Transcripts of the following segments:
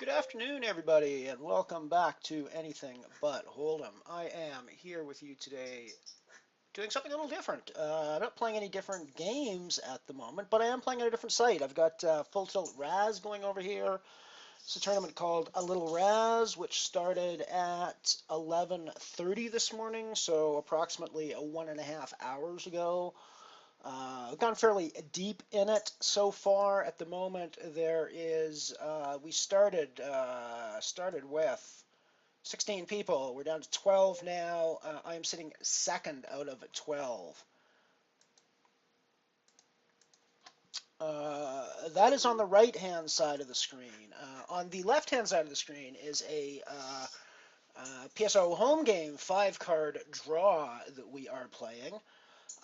Good afternoon, everybody, and welcome back to Anything But Hold'em. I am here with you today doing something a little different. I'm not playing any different games at the moment, but I am playing on a different site. I've got Full Tilt Razz going over here. It's a tournament called a Little Razz, which started at 11:30 this morning, so approximately 1.5 hours ago. I've gone fairly deep in it so far. At the moment, there is we started with 16 people. We're down to 12 now. I am sitting second out of 12. That is on the right-hand side of the screen. On the left-hand side of the screen is a PSO Home Game 5-card draw that we are playing.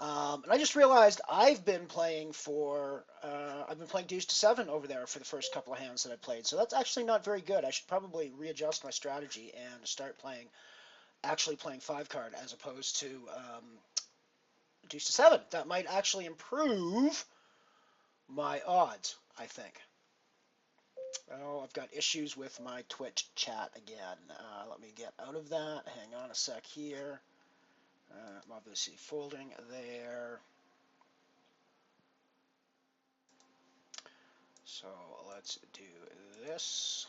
And I just realized I've been playing deuce to seven over there for the first couple of hands that I played. So that's actually not very good. I should probably readjust my strategy and start actually playing 5-card as opposed to deuce to seven. That might actually improve my odds, I think. Oh, I've got issues with my Twitch chat again. Let me get out of that. Hang on a sec here. I'm obviously folding there. So let's do this.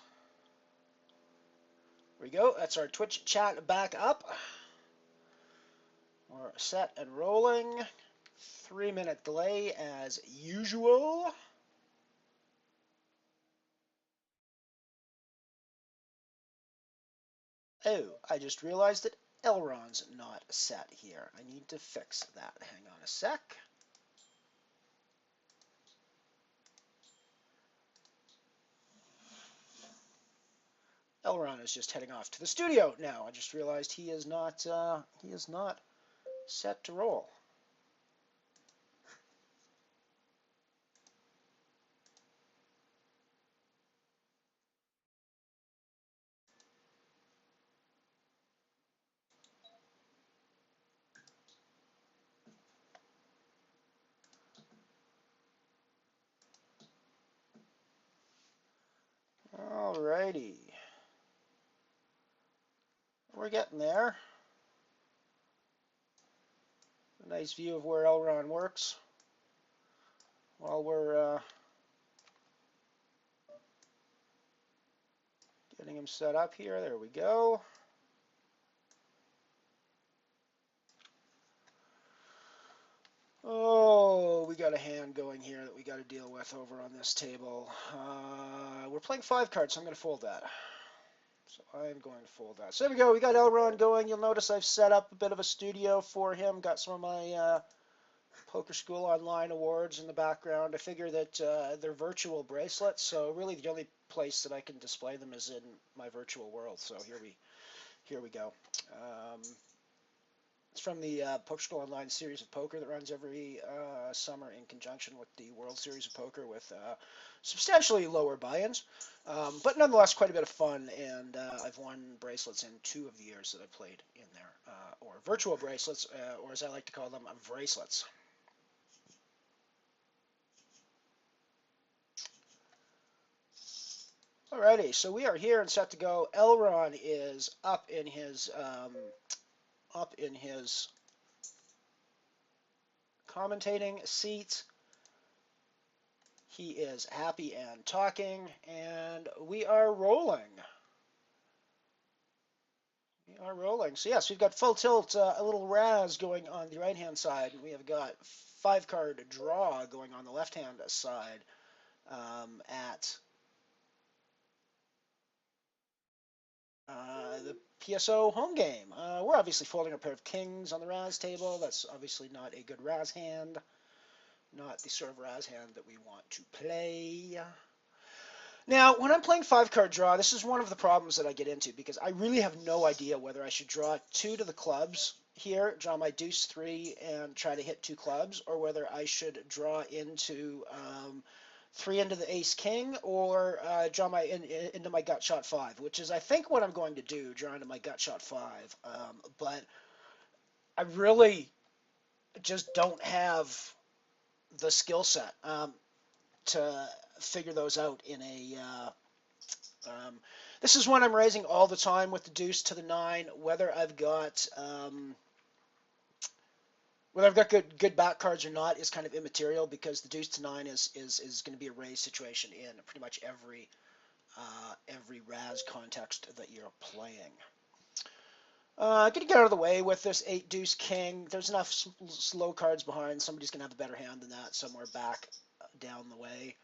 There we go. That's our Twitch chat back up. We're set and rolling. 3-minute delay as usual. Oh, I just realized that Elrond's not set here. I need to fix that. Hang on a sec. Elrond is just heading off to the studio now. I just realized he is not set to roll. Alrighty. We're getting there. A nice view of where Elrond works while we're getting him set up here. There we go. Oh, we got a hand going here that we got to deal with over on this table. We're playing 5 cards, so I'm going to fold that. So I'm going to fold that. So there we go. We got Elrond going. You'll notice I've set up a bit of a studio for him. Got some of my Poker School Online awards in the background. I figure that they're virtual bracelets, so really the only place that I can display them is in my virtual world. So here we go. It's from the Poker School Online series of poker that runs every summer in conjunction with the World Series of Poker with substantially lower buy-ins, but nonetheless quite a bit of fun, and I've won bracelets in 2 of the years that I played in there, or virtual bracelets, or as I like to call them, bracelets. Alrighty, so we are here and set to go. Elrond is up in his commentating seat. He is happy and talking, and we are rolling. We are rolling. So yes, we've got Full Tilt, a Little Razz going on the right-hand side. We have got 5-card draw going on the left-hand side at the PSO Home Game. We're obviously folding a pair of kings on the Razz table. That's obviously not a good Razz hand. Not the sort of Razz hand that we want to play. Now, when I'm playing 5-card draw, this is one of the problems that I get into because I really have no idea whether I should draw 2 to the clubs here, draw my deuce 3 and try to hit 2 clubs, or whether I should draw into 3 into the ace king, or draw into my gut shot 5, which is I think what I'm going to do, draw into my gut shot 5. But I really just don't have the skill set to figure those out in a This is one I'm raising all the time with the deuce to the 9. Whether I've got good back cards or not is kind of immaterial because the deuce to 9 is going to be a raise situation in pretty much every Razz context that you're playing. Going to get out of the way with this 8 deuce king. There's enough slow cards behind. Somebody's going to have a better hand than that somewhere back down the way.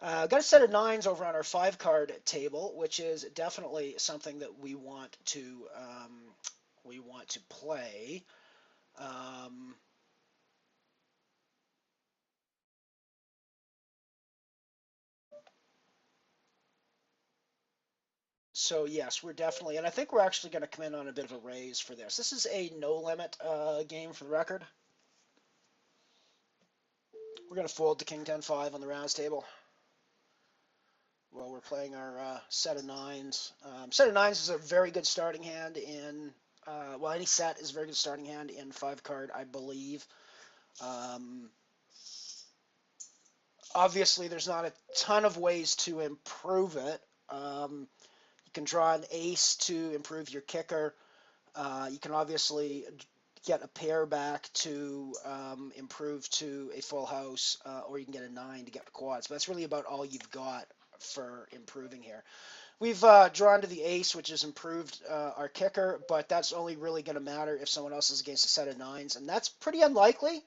Got a set of 9s over on our 5-card table, which is definitely something that we want to play. So yes, we're definitely, and I think we're actually going to come in on a bit of a raise for this. This is a no limit game for the record. We're going to fold the king 10-5 on the Razz table. Well, we're playing our set of 9s. Set of 9s is a very good starting hand in, well, any set is a very good starting hand in 5-card, I believe. Obviously, there's not a ton of ways to improve it. You can draw an ace to improve your kicker. You can obviously get a pair back to improve to a full house, or you can get a 9 to get the quads. But that's really about all you've got for improving here. We've drawn to the ace, which has improved our kicker, but that's only really going to matter if someone else is against a set of 9s, and that's pretty unlikely.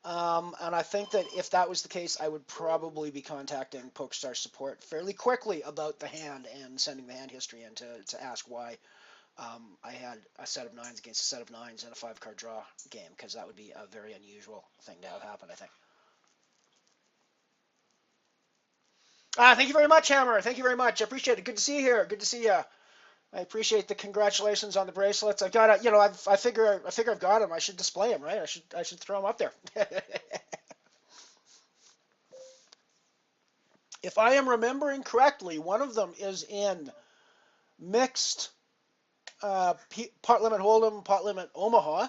And I think that if that was the case, I would probably be contacting PokerStars support fairly quickly about the hand and sending the hand history in to ask why I had a set of 9s against a set of 9s in a 5-card draw game, because that would be a very unusual thing to have happen, I think. Thank you very much, Hammer. Thank you very much. I appreciate it. Good to see you here. Good to see you. I appreciate the congratulations on the bracelets. I got to, I figure I've got them. I should display them, right? I should throw them up there. If I am remembering correctly, one of them is in mixed pot limit HoldEm, pot limit Omaha,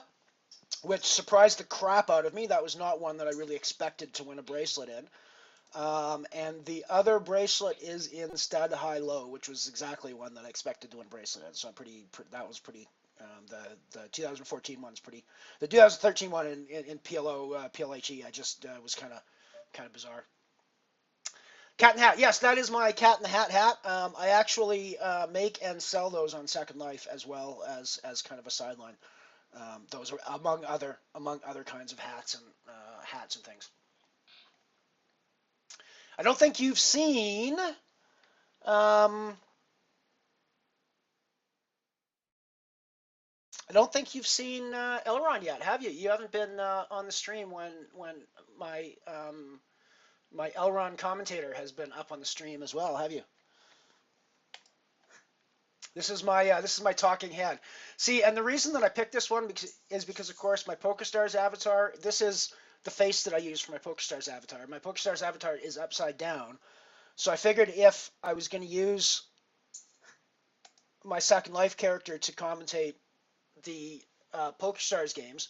which surprised the crap out of me. That was not one that I really expected to win a bracelet in. And the other bracelet is in stud high low, which was exactly one that I expected to win bracelet in. So that was pretty. The 2014 one's pretty. The 2013 one in PLO PLHE, I just was kind of bizarre. Cat in the Hat. Yes, that is my Cat in the Hat hat. I actually make and sell those on Second Life as well as kind of a sideline. Those are among other kinds of hats and things. I don't think you've seen. I don't think you've seen Elron yet, have you? You haven't been on the stream when my Elron commentator has been up on the stream as well, have you? This is my talking head. See, and the reason that I picked this one is because of course my PokerStars avatar. This is the face that I use for my PokerStars avatar. My PokerStars avatar is upside down, so I figured if I was going to use my Second Life character to commentate the PokerStars games,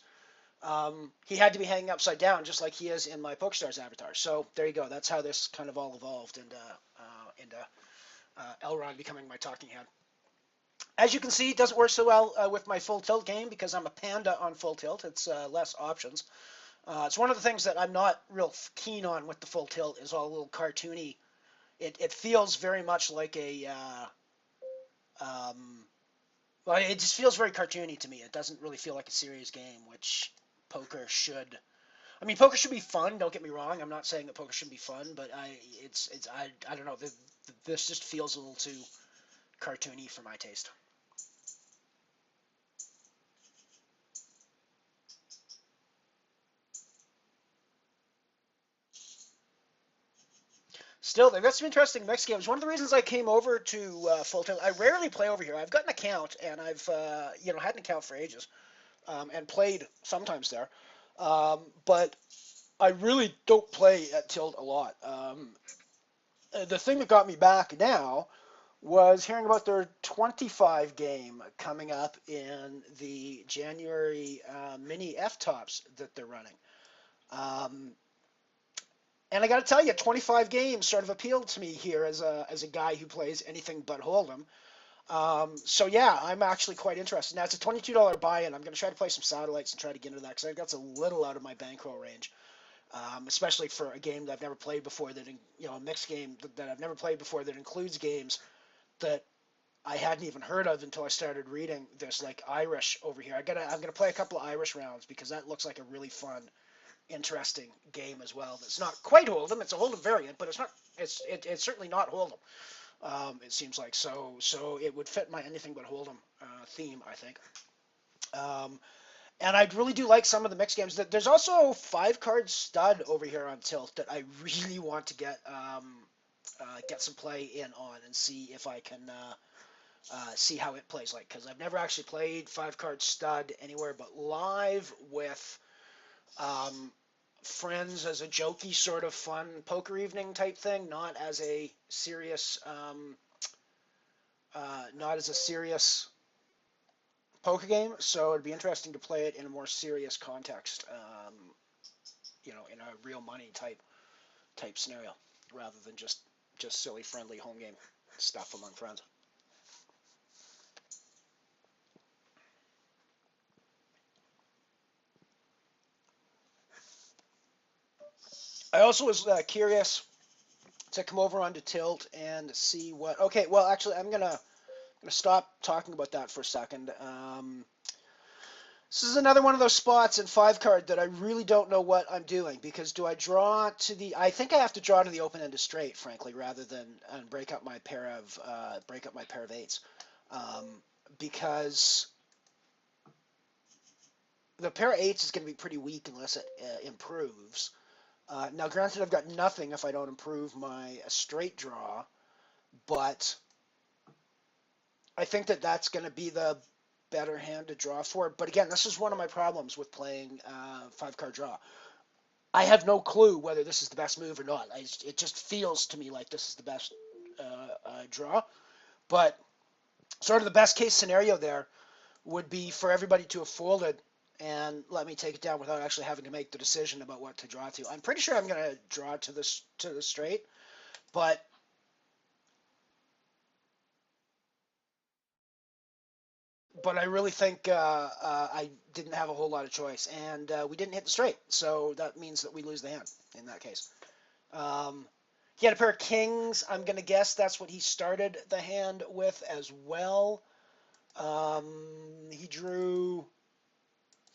he had to be hanging upside down, just like he is in my PokerStars avatar. So there you go. That's how this kind of all evolved into Elron becoming my talking head. As you can see, it doesn't work so well with my full tilt game because I'm a panda on full tilt. It's less options. It's one of the things that I'm not real keen on with the full tilt is all a little cartoony. It feels very much like a well, it just feels very cartoony to me. It doesn't really feel like a serious game, which poker should. I mean, poker should be fun. Don't get me wrong. I'm not saying that poker shouldn't be fun, but I don't know. This just feels a little too cartoony for my taste. Still, they've got some interesting mix games. One of the reasons I came over to Full Tilt, I rarely play over here. I've got an account, and I've had an account for ages, and played sometimes there, but I really don't play at Tilt a lot. The thing that got me back now was hearing about their 25 game coming up in the January mini F-Tops that they're running. And I got to tell you, 25 games sort of appealed to me here as a guy who plays anything but Hold'em. So yeah, I'm actually quite interested. Now it's a $22 buy-in. I'm going to try to play some satellites and try to get into that because I think that's a little out of my bankroll range, especially for a game that I've never played before. A mixed game that I've never played before that includes games that I hadn't even heard of until I started reading this, like Irish over here. I'm gonna play a couple of Irish rounds because that looks like a really fun, interesting game as well. That's not quite Hold'em. It's a Hold'em variant, but it's certainly not Hold'em. It seems like so it would fit my anything but Hold'em theme, I think. Um, and I really do like some of the mixed games. There's also 5 card stud over here on Tilt that I really want to get some play in on and see if I can see how it plays like, because I've never actually played 5 card stud anywhere but live with friends as a jokey sort of fun poker evening type thing, not as a serious poker game. So it'd be interesting to play it in a more serious context, in a real money type scenario, rather than just silly friendly home game stuff among friends. I also was curious to come over onto Tilt and see what. Okay, well, actually, I'm gonna stop talking about that for a second. This is another one of those spots in 5 card that I really don't know what I'm doing, because do I draw to the? I think I have to draw to the open-ended straight, frankly, rather than break up my pair of eights, because the pair of eights is going to be pretty weak unless it improves. Now, granted, I've got nothing if I don't improve my straight draw, but I think that's going to be the better hand to draw for. But again, this is one of my problems with playing 5 card draw. I have no clue whether this is the best move or not. It just feels to me like this is the best draw. But sort of the best case scenario there would be for everybody to have folded and let me take it down without actually having to make the decision about what to draw to. I'm pretty sure I'm going to draw to the straight, but I really think I didn't have a whole lot of choice, and we didn't hit the straight, so that means that we lose the hand in that case. He had a pair of kings. I'm going to guess that's what he started the hand with as well. He drew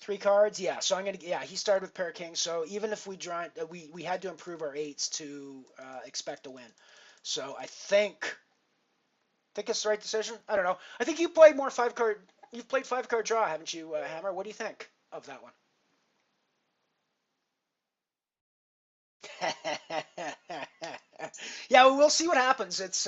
3 cards. Yeah, so he started with a pair of kings. So even if we draw, we had to improve our eights to expect a win. So I think it's the right decision. I don't know. I think you played more 5 card. You've played 5 card draw, haven't you, Hammer? What do you think of that one? Yeah, well, we'll see what happens. It's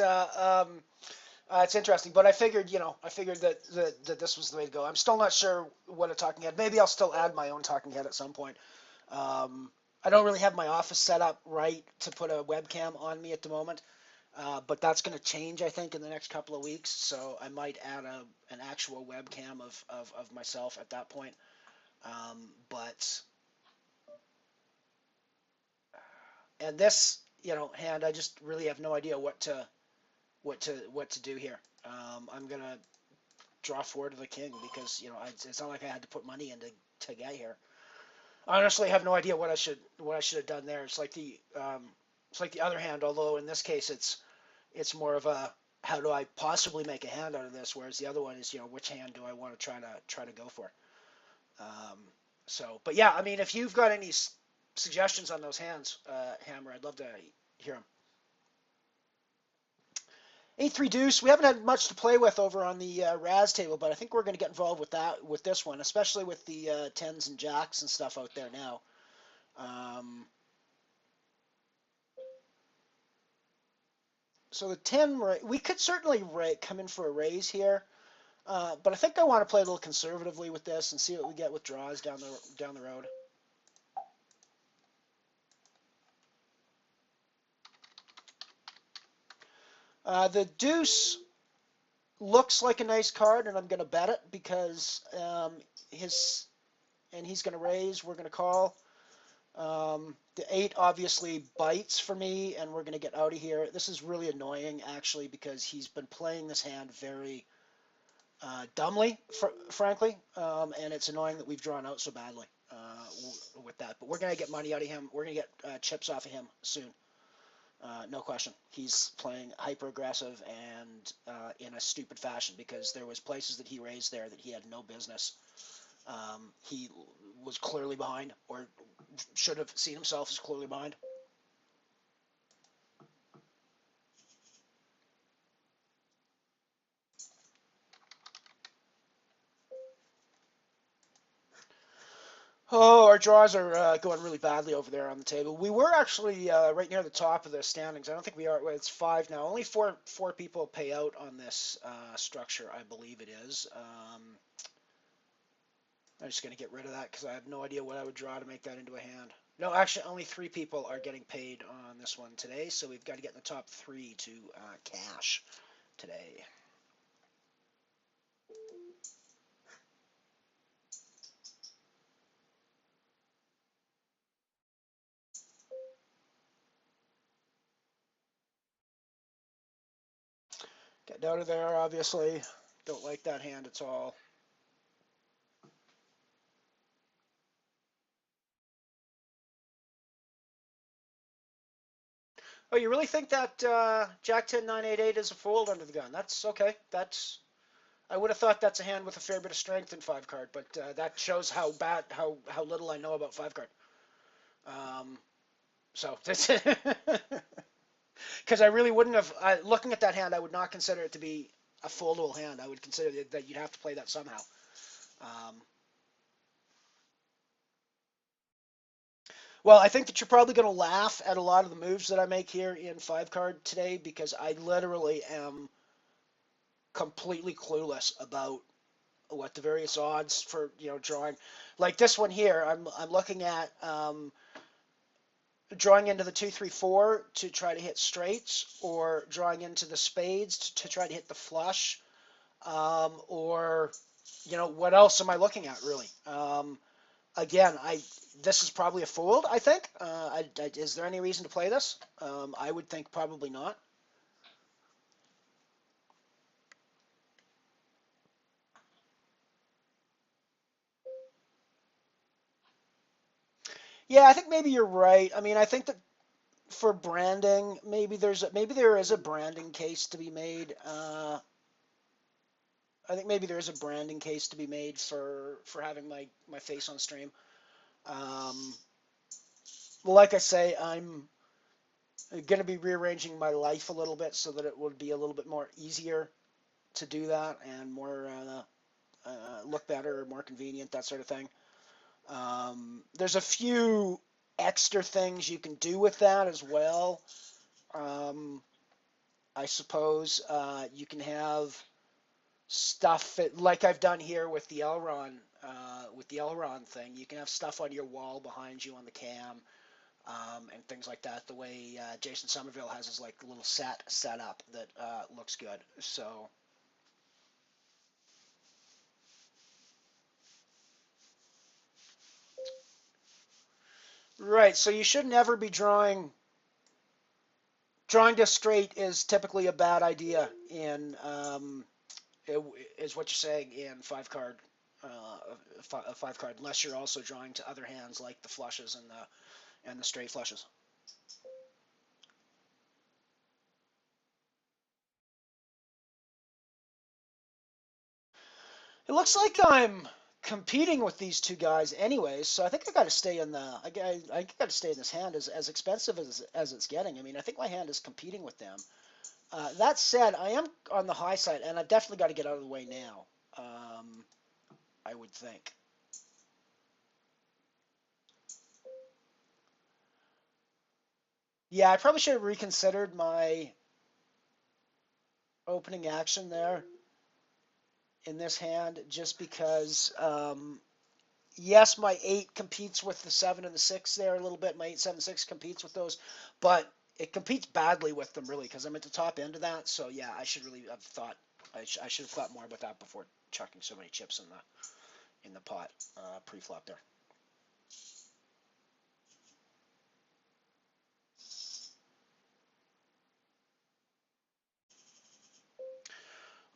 interesting, but I figured that this was the way to go. I'm still not sure what a talking head. Maybe I'll still add my own talking head at some point. I don't really have my office set up right to put a webcam on me at the moment, but that's going to change, I think, in the next couple of weeks. So I might add an actual webcam of myself at that point. But and this, hand, I just really have no idea what to do here. I'm gonna draw 4 to the king because it's not like I had to put money in to get here. I honestly have no idea what I should have done there. It's like the other hand, although in this case it's more of a how do I possibly make a hand out of this, whereas the other one is which hand do I want to try to go for. But yeah, I mean, if you've got any suggestions on those hands, Hammer, I'd love to hear them. 8-3 deuce. We haven't had much to play with over on the Razz table, but I think we're going to get involved with this one, especially with the tens and jacks and stuff out there now. So the 10, we could certainly come in for a raise here, but I think I want to play a little conservatively with this and see what we get with draws down the road. The deuce looks like a nice card, and I'm going to bet it because he's going to raise. We're going to call. The 8 obviously bites for me, and we're going to get out of here. This is really annoying, actually, because he's been playing this hand very dumbly, frankly, and it's annoying that we've drawn out so badly with that. But we're going to get money out of him. We're going to get chips off of him soon. No question. He's playing hyper aggressive and in a stupid fashion because there was places that he raised there that he had no business. He was clearly behind, or should have seen himself as clearly behind. Oh, our draws are going really badly over there on the table. We were actually right near the top of the standings. I don't think we are. Well, it's 5 now. Only four people pay out on this structure, I believe it is. I'm just going to get rid of that because I have no idea what I would draw to make that into a hand. No, actually, only 3 people are getting paid on this one today, so we've got to get in the top 3 to cash today. Get out of there, obviously. Don't like that hand at all. Oh, you really think that Jack 10 9 8 8 is a fold under the gun? That's okay. I would have thought that's a hand with a fair bit of strength in 5 card, but that shows how little I know about 5 card. So this because I really wouldn't have looking at that hand, I would not consider it to be a foldable hand. I would consider that you'd have to play that somehow. Um, well, I think that you're probably going to laugh at a lot of the moves that I make here in 5 card today because I literally am completely clueless about what the various odds for drawing. Like this one here, I'm looking at drawing into the 2 3 4 to try to hit straights, or drawing into the spades to try to hit the flush, or what else am I looking at really? Again, this is probably a fold. I think. Is there any reason to play this? I would think probably not. Yeah, I think maybe you're right. I mean, I think that for branding, maybe there is a branding case to be made. I think maybe there is a branding case to be made for having my face on stream. Um, well, like I say, I'm going to be rearranging my life a little bit so that it would be a little bit more easier to do that and more look better, more convenient, that sort of thing. There's a few extra things you can do with that as well. Um, I suppose you can have stuff like I've done here with the Elron thing. You can have stuff on your wall behind you on the cam, and things like that. The way Jason Somerville has his like little set up that looks good. So right, so you should never be drawing to straight is typically a bad idea in is what you're saying in 5 card. 5 card, unless you're also drawing to other hands like the flushes and the straight flushes. It looks like I'm competing with these two guys anyways, so I think I got to stay in I got to stay in this hand as expensive as it's getting. I mean, I think my hand is competing with them. That said, I am on the high side, and I've definitely got to get out of the way now. I would think. Yeah, I probably should have reconsidered my opening action there in this hand, just because yes, my 8 competes with the 7 and the 6 there a little bit. My 8, 7, 6 competes with those, but it competes badly with them really because I'm at the top end of that. So yeah, I should really have thought. I should have thought more about that before chucking so many chips in the pot pre-flop there.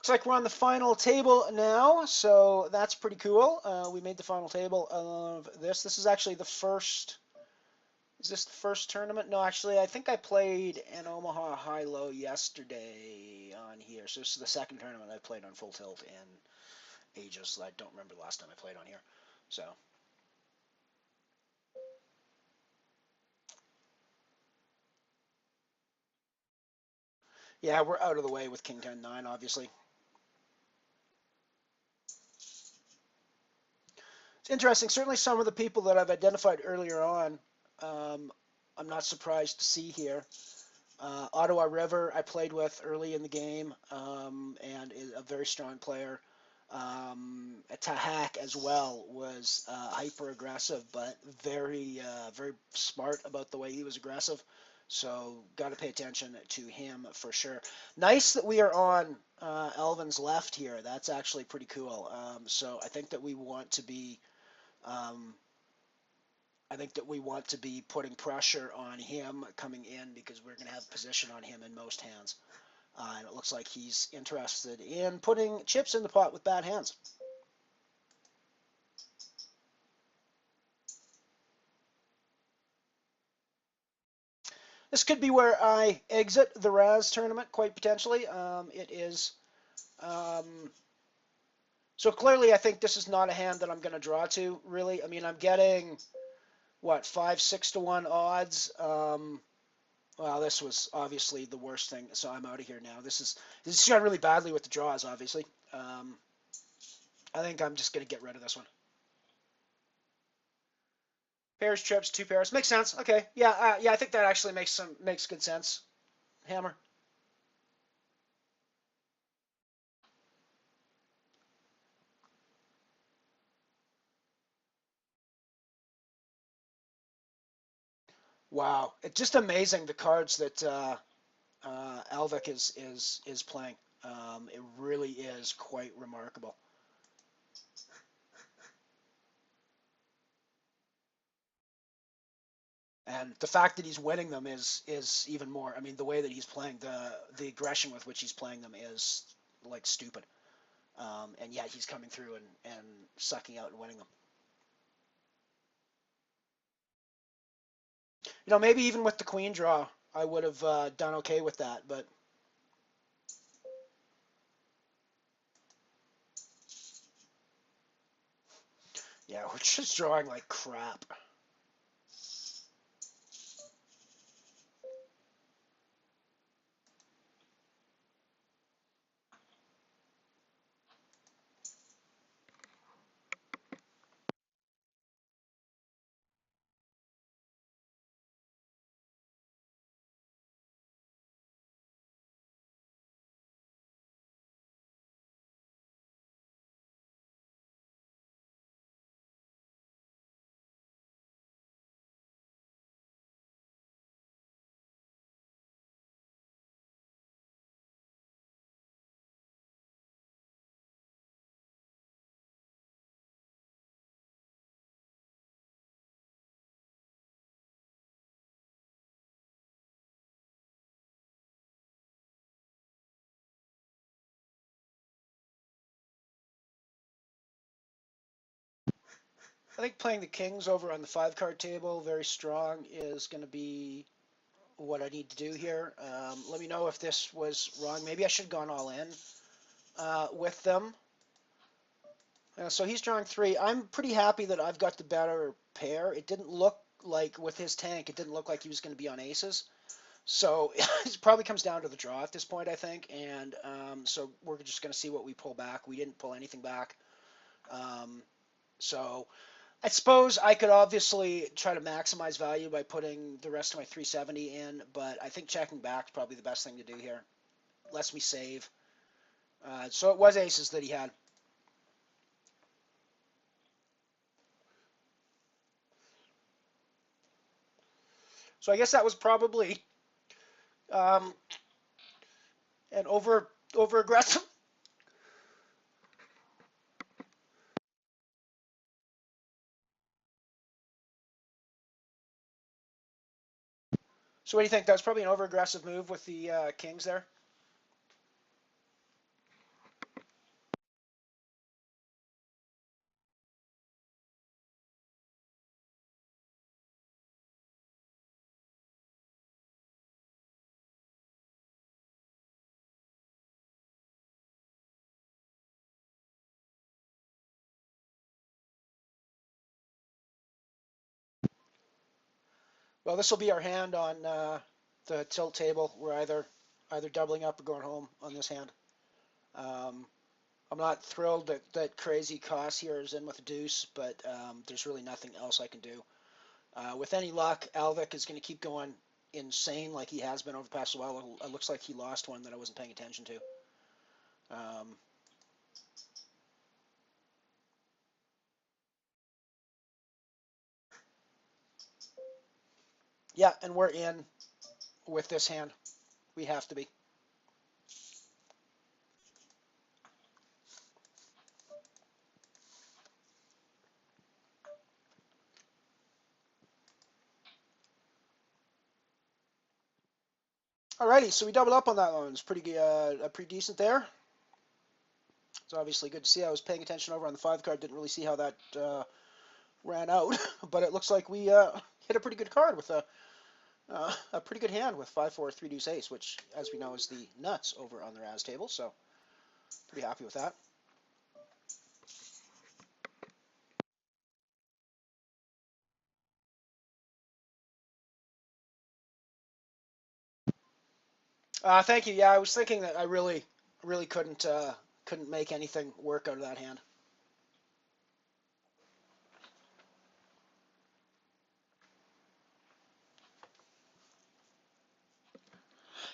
Looks like we're on the final table now, so that's pretty cool. We made the final table of this. This is actually the first. Is this the first tournament? No, actually, I think I played an Omaha high-low yesterday on here. So this is the second tournament I've played on Full Tilt in ages. I don't remember the last time I played on here. So. Yeah, we're out of the way with King 10-9, obviously. It's interesting. Certainly some of the people that I've identified earlier on, I'm not surprised to see here. Ottawa River, I played with early in the game, and is a very strong player. Tahak as well was hyper aggressive, but very smart about the way he was aggressive. So got to pay attention to him for sure. Nice that we are on Elvin's left here. That's actually pretty cool. So I think that we want to be um, putting pressure on him coming in because we're going to have position on him in most hands. And it looks like he's interested in putting chips in the pot with bad hands. This could be where I exit the Razz tournament, quite potentially. It is. Um, so clearly, I think this is not a hand that I'm going to draw to, really. I mean, I'm getting, what, 5, 6 to 1 odds. Well, this was obviously the worst thing, so I'm out of here now. This got really badly with the draws, obviously. I think I'm just going to get rid of this one. Pairs, trips, 2 pairs. Makes sense. Okay. Yeah, yeah, I think that actually makes good sense. Hammer. Wow. It's just amazing the cards that Alvik is playing. It really is quite remarkable. And the fact that he's winning them is even more. I mean, the way that he's playing, the aggression with which he's playing them is like stupid. And yet he's coming through and sucking out and winning them. You know, maybe even with the queen draw, I would have done okay with that. But yeah, we're just drawing like crap. I think playing the kings over on the 5 card table, very strong, is going to be what I need to do here. Let me know if this was wrong. Maybe I should have gone all in with them. So he's drawing 3. I'm pretty happy that I've got the better pair. It didn't look like, with his tank, it didn't look like he was going to be on aces. So it probably comes down to the draw at this point, I think. And so we're just going to see what we pull back. We didn't pull anything back. So I suppose I could obviously try to maximize value by putting the rest of my 370 in, but I think checking back is probably the best thing to do here. Lets me save. So it was aces that he had. So I guess that was probably um, an over aggressive. So what do you think? That was probably an over aggressive move with the kings there. Well, this will be our hand on the tilt table. We're either doubling up or going home on this hand. Um, I'm not thrilled that crazy Koss here is in with a deuce, but there's really nothing else I can do. With any luck, Alvik is going to keep going insane like he has been over the past while. It looks like he lost one that I wasn't paying attention to. Um, yeah, and we're in with this hand. We have to be. Alrighty, so we doubled up on that one. It's pretty decent there. It's obviously good to see. I was paying attention over on the 5 card. Didn't really see how that ran out, but it looks like we hit a pretty good card with a pretty good hand with 5-4 3 deuce ace, which, as we know, is the nuts over on the Razz table. So pretty happy with that. Thank you. Yeah, I was thinking that I really couldn't make anything work out of that hand.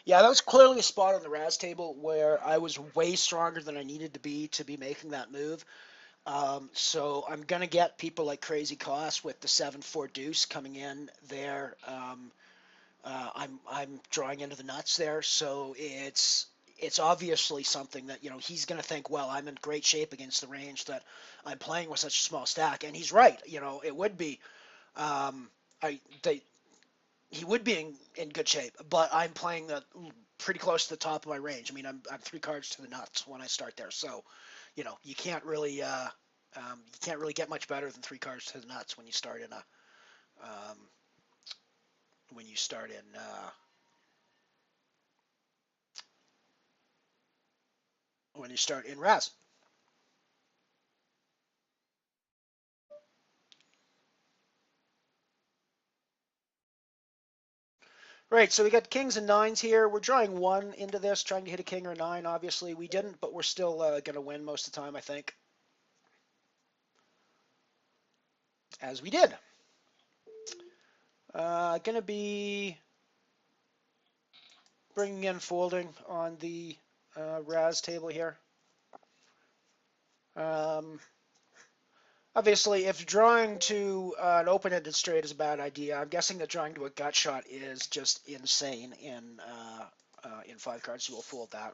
Yeah, that was clearly a spot on the Razz table where I was way stronger than I needed to be making that move. So I'm gonna get people like Crazy Koss with the 7-4 deuce coming in there. I'm drawing into the nuts there, so it's obviously something that he's going to think, well, I'm in great shape against the range that I'm playing with such a small stack, and he's right. It would be I they he would be in good shape, but I'm playing the pretty close to the top of my range. I mean, I'm 3 cards to the nuts when I start there, so you can't really get much better than 3 cards to the nuts when you start in a um, when you start in Raz. Right, so we got kings and nines here. We're drawing one into this, trying to hit a king or a nine. Obviously, we didn't, but we're still going to win most of the time, I think, as we did. Going to be bringing in folding on the Raz table here. Um, Obviously, if drawing to an open-ended straight is a bad idea, I'm guessing that drawing to a gut shot is just insane in 5 cards, so we'll fold that.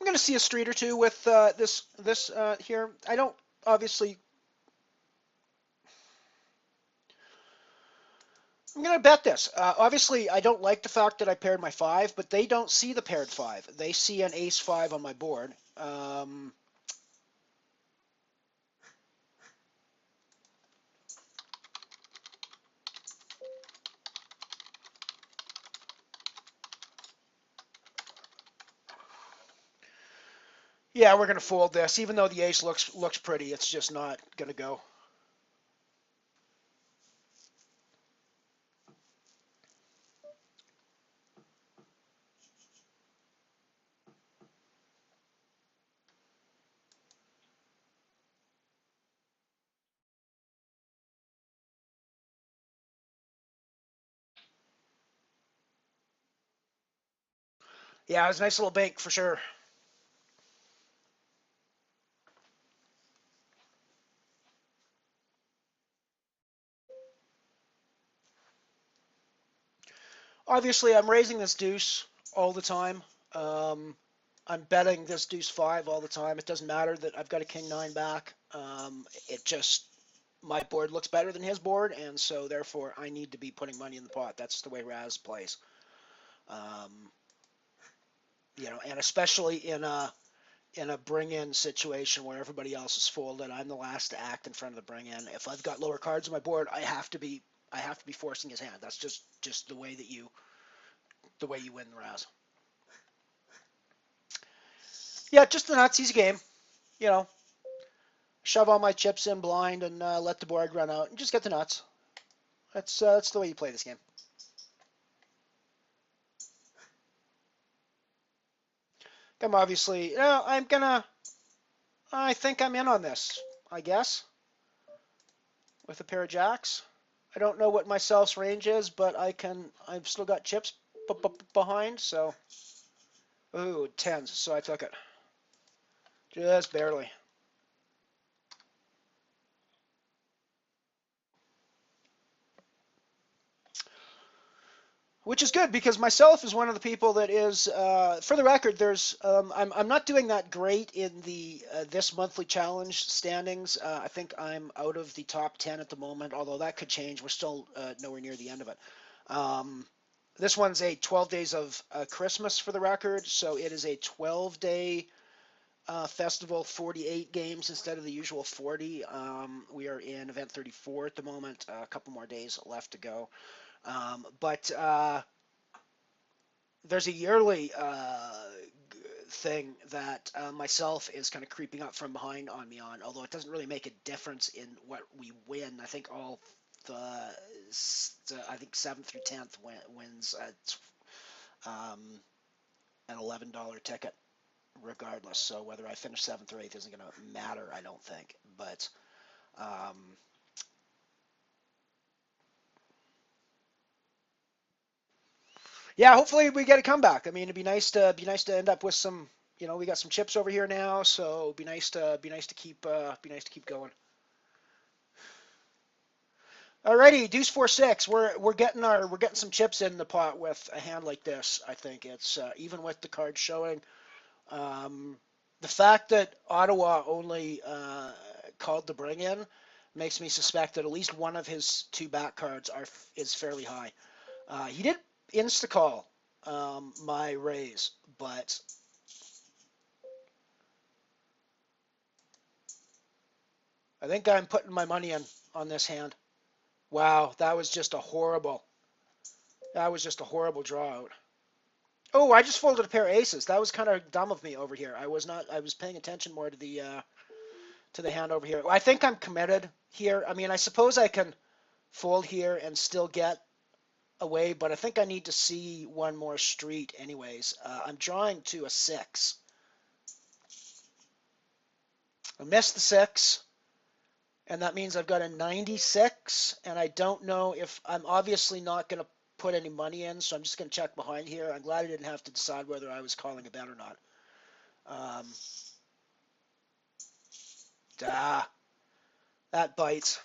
I'm going to see a street or two with this here. I don't obviously. I'm going to bet this. Obviously, I don't like the fact that I paired my 5, but they don't see the paired 5. They see an ace 5 on my board. Yeah, we're going to fold this. Even though the ace looks pretty, it's just not going to go. Yeah, it was a nice little bank for sure. Obviously, I'm raising this deuce all the time. Um, I'm betting this deuce 5 all the time. It doesn't matter that I've got a king 9 back. It just my board looks better than his board, and so therefore I need to be putting money in the pot. That's the way Raz plays. Um, and especially in a bring-in situation where everybody else is folded, I'm the last to act in front of the bring-in. If I've got lower cards on my board, I have to be forcing his hand. That's just the way you win the Raz. Yeah, just the nuts. Easy game. You know, shove all my chips in blind and let the board run out and just get the nuts. That's the way you play this game. I'm obviously, I think I'm in on this, I guess, with a pair of jacks. I don't know what my self's range is, but I've still got chips behind, so, ooh, tens, so I took it. Just barely. Which is good because myself is one of the people that is, for the record, I'm not doing that great in the this monthly challenge standings. I think I'm out of the top 10 at the moment, although that could change. We're still nowhere near the end of it. Um, this one's a 12 days of Christmas for the record, so it is a 12-day festival, 48 games instead of the usual 40. We are in event 34 at the moment, a couple more days left to go. But there's a yearly thing that myself is kind of creeping up from behind on me on, although it doesn't really make a difference in what we win. I think all the, I think 7th through 10th wins um, an $11 ticket regardless. So whether I finish 7th or 8th isn't going to matter, I don't think. But um, yeah, hopefully we get a comeback. I mean, it'd be nice to end up with some. You know, we got some chips over here now, so it'd be nice to keep going. Alrighty, deuce 4-6. We're getting some chips in the pot with a hand like this. I think it's even with the cards showing. Um, the fact that Ottawa only called the bring in makes me suspect that at least one of his two back cards is fairly high. He did insta call my raise, but I think I'm putting my money in on this hand. Wow, that was just a horrible draw out. Oh, I just folded a pair of aces. That was kind of dumb of me over here. I was not. I was paying attention more to the hand over here. I think I'm committed here. I mean, I suppose I can fold here and still get away, but I think I need to see one more street anyways. I'm drawing to a 6. I missed the 6, and that means I've got a 96, and I don't know if I'm obviously not going to put any money in, so I'm just going to check behind here. I'm glad I didn't have to decide whether I was calling a bet or not. Um, ah, that bites.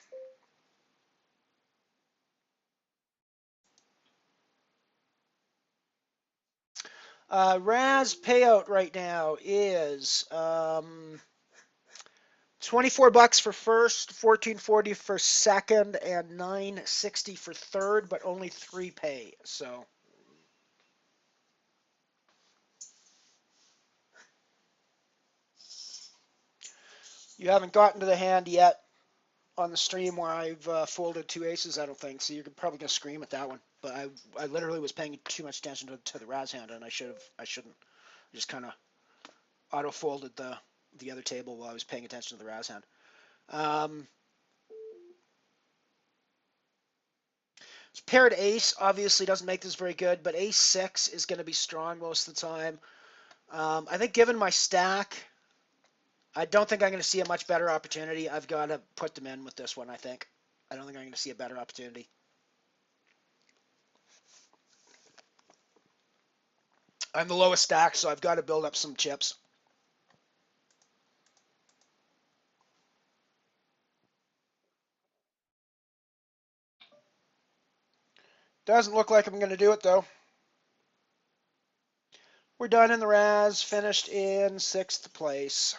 Razz payout right now is 24 bucks for first, 14.40 for second, and 9.60 for third, but only 3 pay. So you haven't gotten to the hand yet on the stream where I've folded 2 aces, I don't think. So you're probably gonna scream at that one. But I literally was paying too much attention to the Razz hand, and I shouldn't. I just kind of auto folded the other table while I was paying attention to the Razz hand. Um, Paired ace obviously doesn't make this very good, but ace 6 is going to be strong most of the time. I think given my stack, I don't think I'm going to see a much better opportunity. I've got to put them in with this one, I think. I don't think I'm going to see a better opportunity. I'm the lowest stack, so I've got to build up some chips. Doesn't look like I'm going to do it, though. We're done in the Razz, finished in 6th place.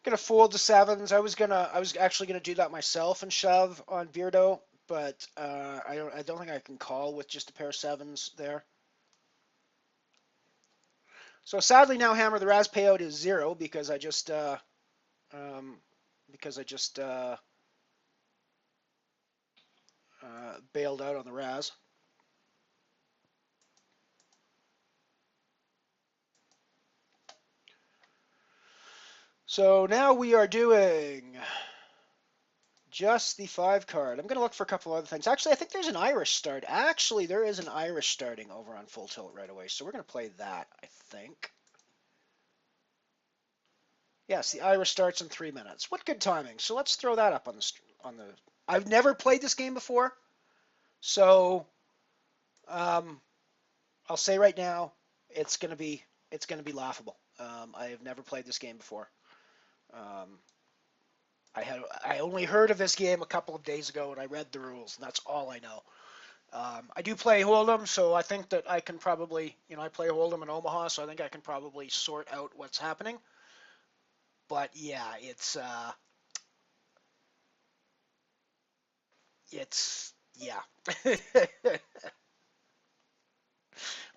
Gonna fold the 7s. I was actually gonna do that myself and shove on Beardo, but I don't think I can call with just a pair of 7s there. So sadly now, Hammer, the Razz payout is 0 because I just because I just bailed out on the Razz. So now we are doing just the 5 card. I'm going to look for a couple other things. Actually, I think there's an Irish start. Actually, there is an Irish starting over on Full Tilt right away. So we're going to play that, I think. Yes, the Irish starts in 3 minutes. What good timing. So let's throw that up on the. I've never played this game before. So I'll say right now, it's going to be laughable. I have never played this game before. I only heard of this game a couple of days ago, and I read the rules, and that's all I know. I do play HoldEm, so I think that I can probably, I play HoldEm in Omaha, so I think I can probably sort out what's happening. But yeah, yeah.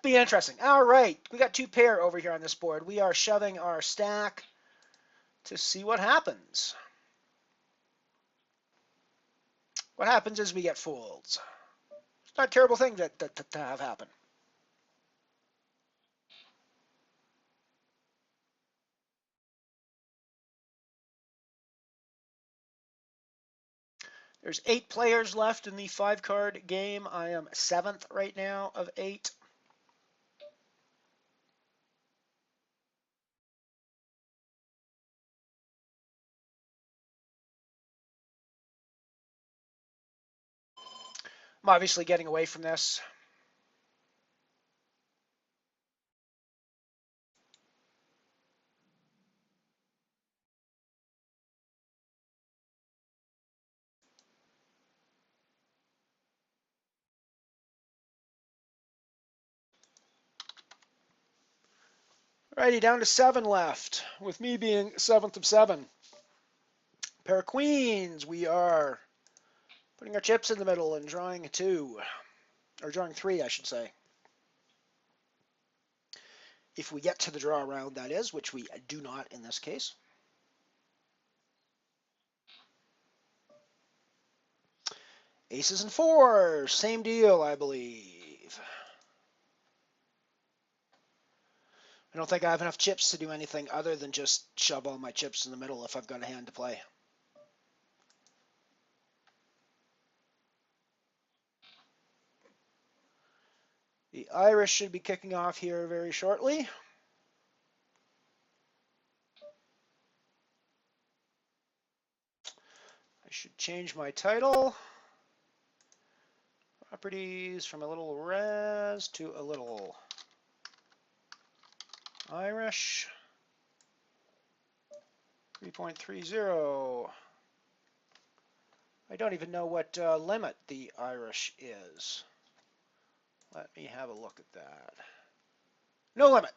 Be interesting. All right, we got 2 pair over here on this board. We are shoving our stack to see what happens. What happens is we get folds. It's not a terrible thing to have happen. There's 8 players left in the 5 card game. I am 7th right now of 8. I'm obviously getting away from this. Alrighty, down to 7 left, with me being 7th of 7. Pair of queens. We are putting our chips in the middle and drawing 2. Or drawing 3, I should say. If we get to the draw round, that is, which we do not in this case. Aces and 4s. Same deal, I believe. I don't think I have enough chips to do anything other than just shove all my chips in the middle if I've got a hand to play. The Irish should be kicking off here very shortly. I should change my title. Properties from a Little Razz to a Little Irish. 3.30. I don't even know what limit the Irish is. Let me have a look at that. No limit.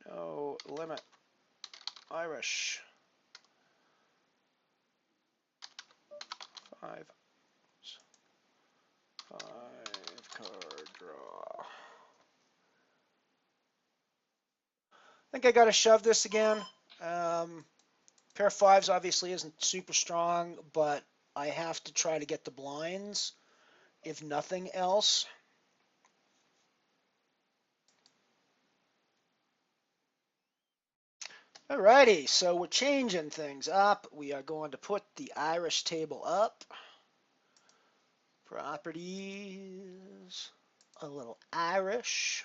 No limit. Irish. 5 card draw. I think I got to shove this again. Pair of 5s obviously isn't super strong, but I have to try to get the blinds, if nothing else. Alrighty, so we're changing things up. We are going to put the Irish table up. Properties, a little Irish.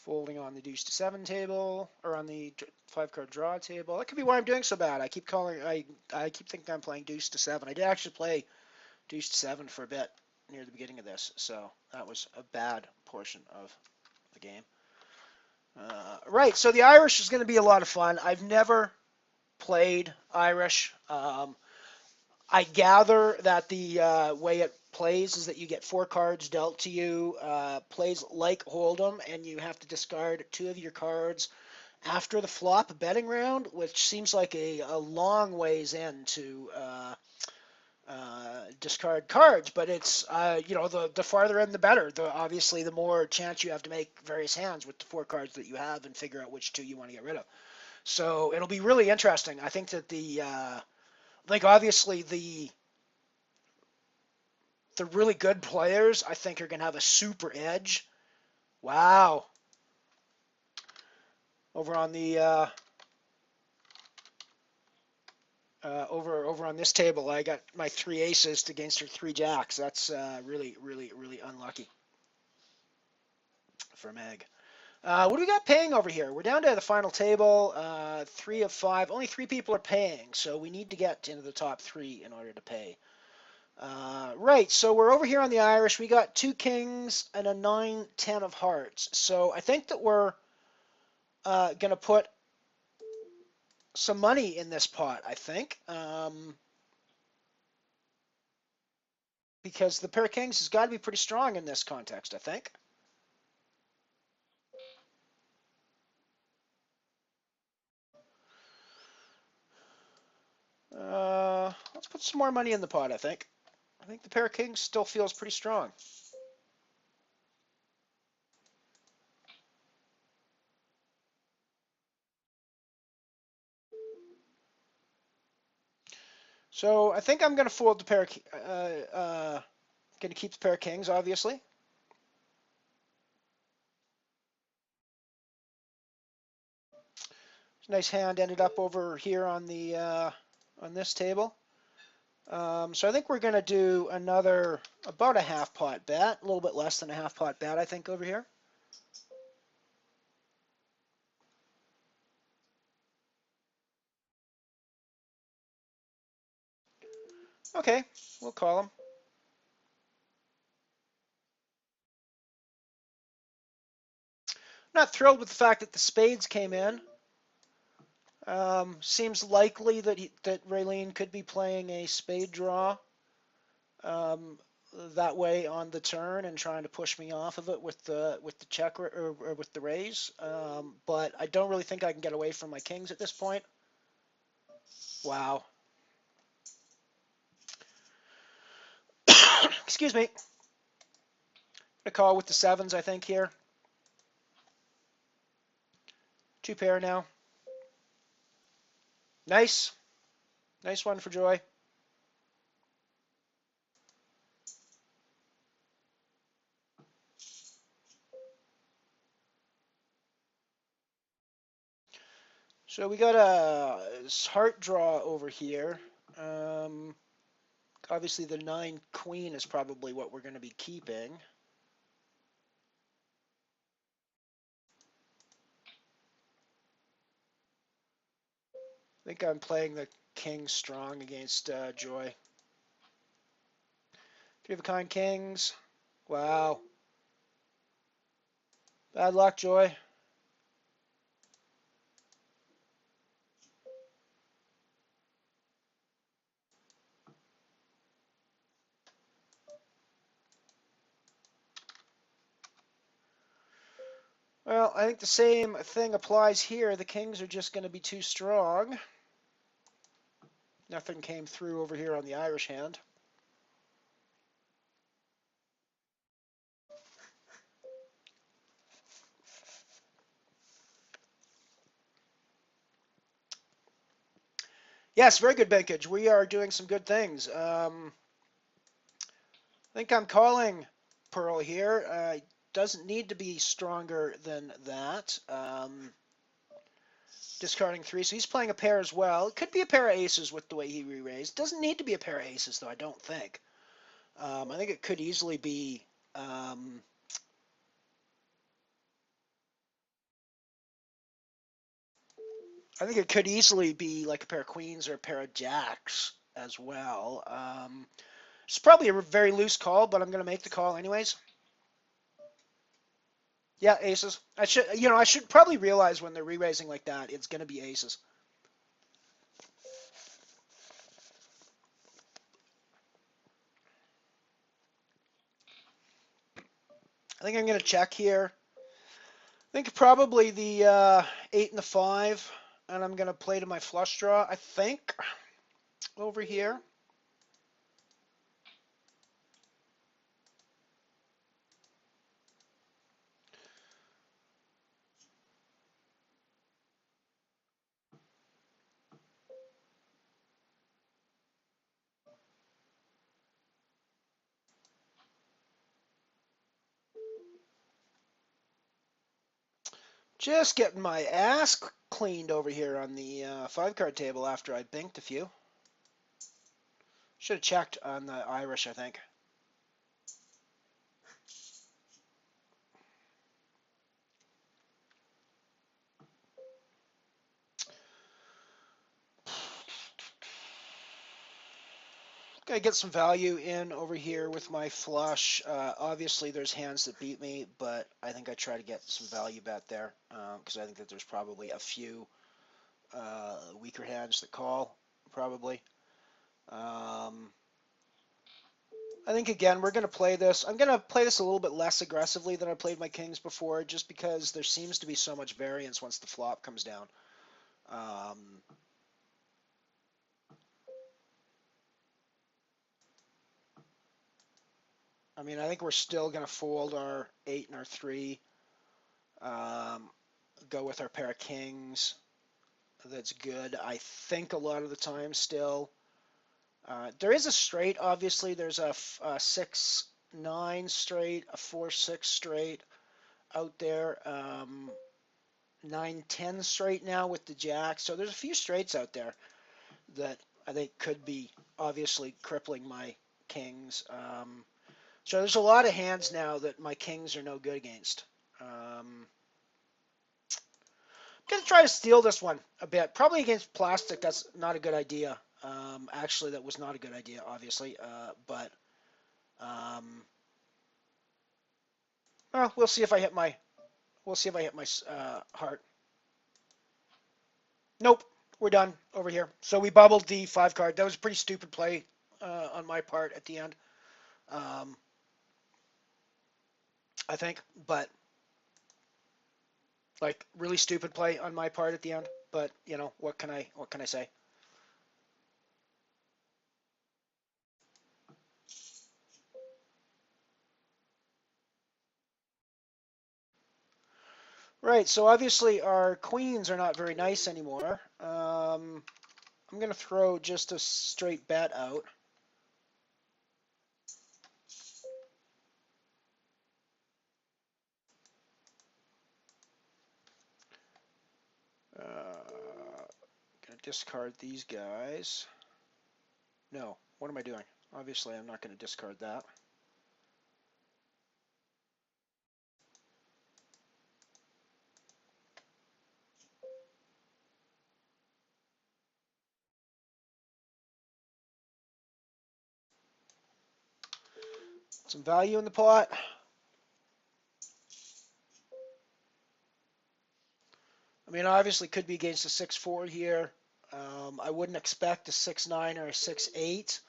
Folding on the deuce to 7 table, or on the 5 card draw table. That could be why I'm doing so bad. I keep thinking I'm playing deuce to 7. I did actually play deuce to 7 for a bit near the beginning of this, so that was a bad portion of the game. Right, so the Irish is going to be a lot of fun. I've never played Irish. I gather that the way it plays is that you get 4 cards dealt to you, plays like HoldEm, and you have to discard 2 of your cards after the flop betting round, which seems like a long ways into discard cards, but it's you know, the farther in the better. Obviously the more chance you have to make various hands with the 4 cards that you have and figure out which 2 you want to get rid of. So it'll be really interesting. I think that like obviously the really good players I think are gonna have a super edge. Wow, over on the over on this table, I got my 3 aces against her 3 jacks. That's really unlucky for Meg. What do we got paying over here? We're down to the final table. 3 of 5. Only 3 people are paying, so we need to get into the top 3 in order to pay. Right, so we're over here on the Irish. We got 2 kings and a 9-10 of hearts. So I think that we're going to put some money in this pot, I think. Because the pair of kings has got to be pretty strong in this context, I think. Let's put some more money in the pot, I think. I think the pair of kings still feels pretty strong. So I think I'm going to fold the pair of, going to keep the pair of kings, obviously. Nice hand ended up over here on the on this table. So I think we're going to do about a half pot bet, a little bit less than a half pot bet, I think, over here. Okay, we'll call him. Not thrilled with the fact that the spades came in. Seems likely that Raylene could be playing a spade draw that way on the turn and trying to push me off of it with the check or with the raise. But I don't really think I can get away from my kings at this point. Wow. Excuse me. A call with the 7s, I think, here. 2 pair now. Nice. Nice one for Joy. So we got a heart draw over here. Obviously the 9 queen is probably what we're going to be keeping. I think I'm playing the king strong against Joy. 3 of a kind kings. Wow. Bad luck, Joy. Well, I think the same thing applies here. The kings are just going to be too strong. Nothing came through over here on the Irish hand. Yes, very good bankage. We are doing some good things. I think I'm calling Pearl here. Doesn't need to be stronger than that. Discarding 3, so he's playing a pair as well. It could be a pair of aces with the way he re-raised. Doesn't need to be a pair of aces, though, I don't think. I think it could easily be... I think it could easily be like a pair of queens or a pair of jacks as well. It's probably a very loose call, but I'm going to make the call anyways. Yeah, aces. I should probably realize when they're re-raising like that, it's going to be aces. I think I'm going to check here. I think probably the 8 and the 5, and I'm going to play to my flush draw, I think, over here. Just getting my ass cleaned over here on the 5-card table after I binked a few. Should have checked on the Irish, I think. Gotta get some value in over here with my flush. Obviously, there's hands that beat me, but I think I try to get some value bet there because I think that there's probably a few weaker hands that call, probably. I think, again, we're going to play this. I'm going to play this a little bit less aggressively than I played my kings before, just because there seems to be so much variance once the flop comes down. I mean, I think we're still going to fold our 8 and our 3, go with our pair of kings. That's good, I think, a lot of the time still. There is a straight, obviously. There's a 6-9 straight, a 4-6 straight out there. 9-10 straight now with the jack. So there's a few straights out there that I think could be obviously crippling my kings. So there's a lot of hands now that my kings are no good against. I'm going to try to steal this one a bit. Probably against plastic, that's not a good idea. Actually, that was not a good idea, obviously. But well, we'll see if I hit my heart. Nope, we're done over here. So we bubbled the 5-card. That was a pretty stupid play on my part at the end. I think, but like really stupid play on my part at the end. But you know, what can I say? Right. So obviously our queens are not very nice anymore. I'm gonna throw just a straight bet out. Gonna discard these guys. No, what am I doing? Obviously, I'm not gonna discard that. Some value in the pot. I mean, obviously could be against a 6-4 here. I wouldn't expect a 6-9 or a 6-8,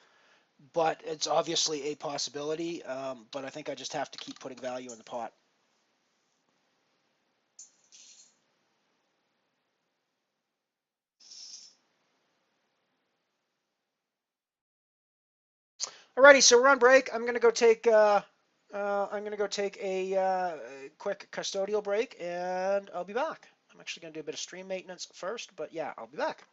but it's obviously a possibility. But I think I just have to keep putting value in the pot. Alrighty, so we're on break. I'm gonna go take a quick custodial break, and I'll be back. I'm actually gonna do a bit of stream maintenance first, but yeah, I'll be back.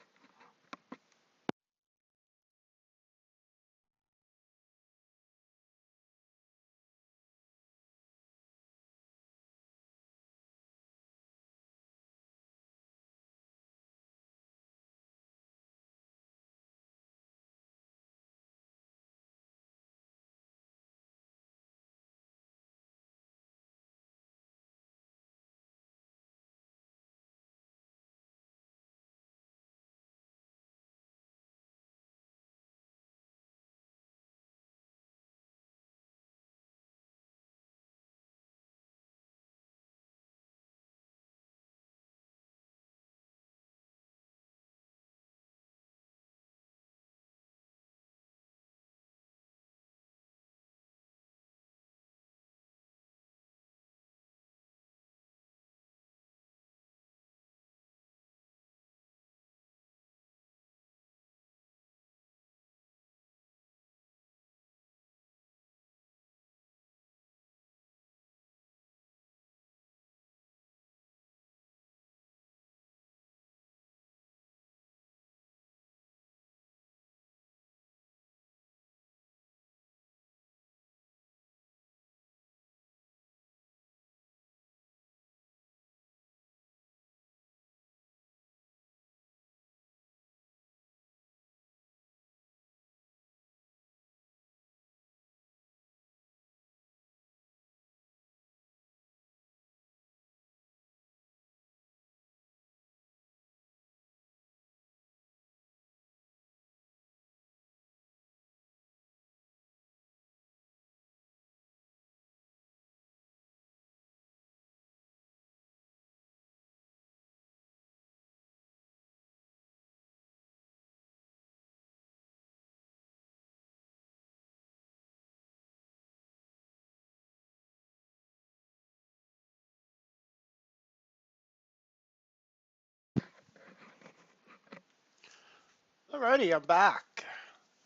Alrighty, I'm back.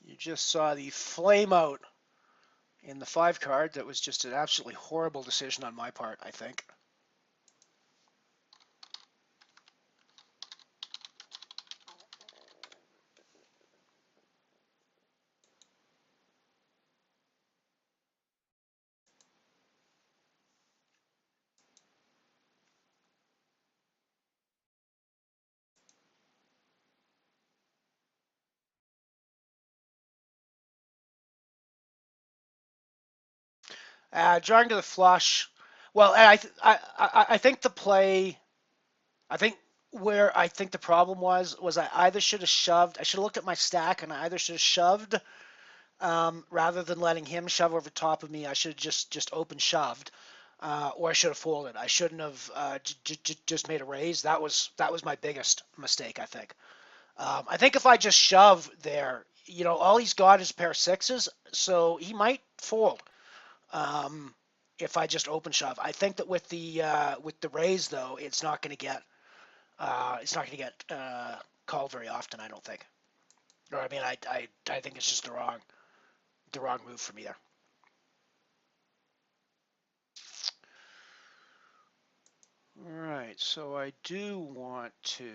You just saw the flame out in the 5 card. That was just an absolutely horrible decision on my part, I think. Drawing to the flush. Well, I think the play. I think where I think the problem was I either should have shoved. I should have looked at my stack and I either should have shoved rather than letting him shove over top of me. I should have just open shoved, or I should have folded. I shouldn't have just made a raise. That was my biggest mistake, I think. I think if I just shove there, all he's got is a pair of sixes, so he might fold. Um, if I just open shove, I think that with the raise though, it's not going to get called very often. I don't think. Or I mean, I think it's just the wrong move for me there. All right, so I do want to.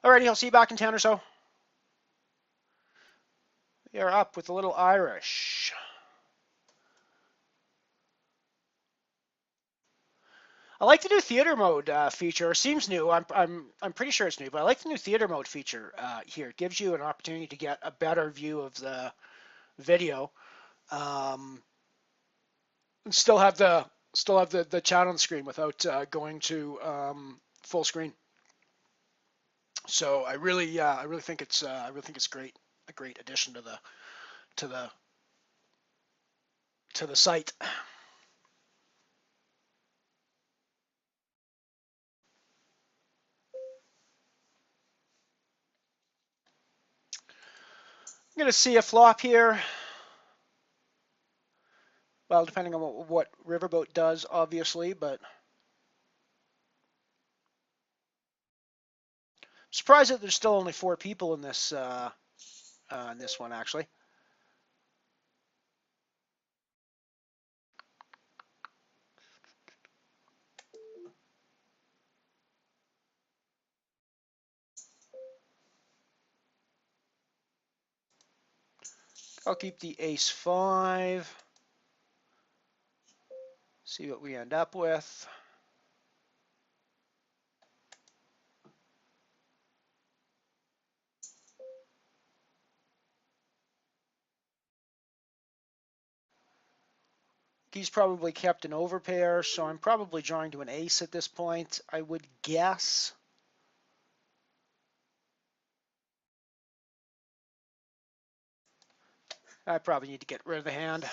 Alrighty, I'll see you back in 10 or so. We are up with a little Irish. I like the new theater mode feature. It seems new. I'm pretty sure it's new, but I like the new theater mode feature here. It gives you an opportunity to get a better view of the video. Um, and still have the chat on the screen without going to full screen. So I really think it's great, a great addition to the to the site. I'm gonna see a flop here. Well, depending on what Riverboat does, obviously, but I'm surprised that there's still only 4 people in this one actually. I'll keep the ace-5. See what we end up with. He's probably kept an overpair, so I'm probably drawing to an ace at this point, I would guess. I probably need to get rid of the hand.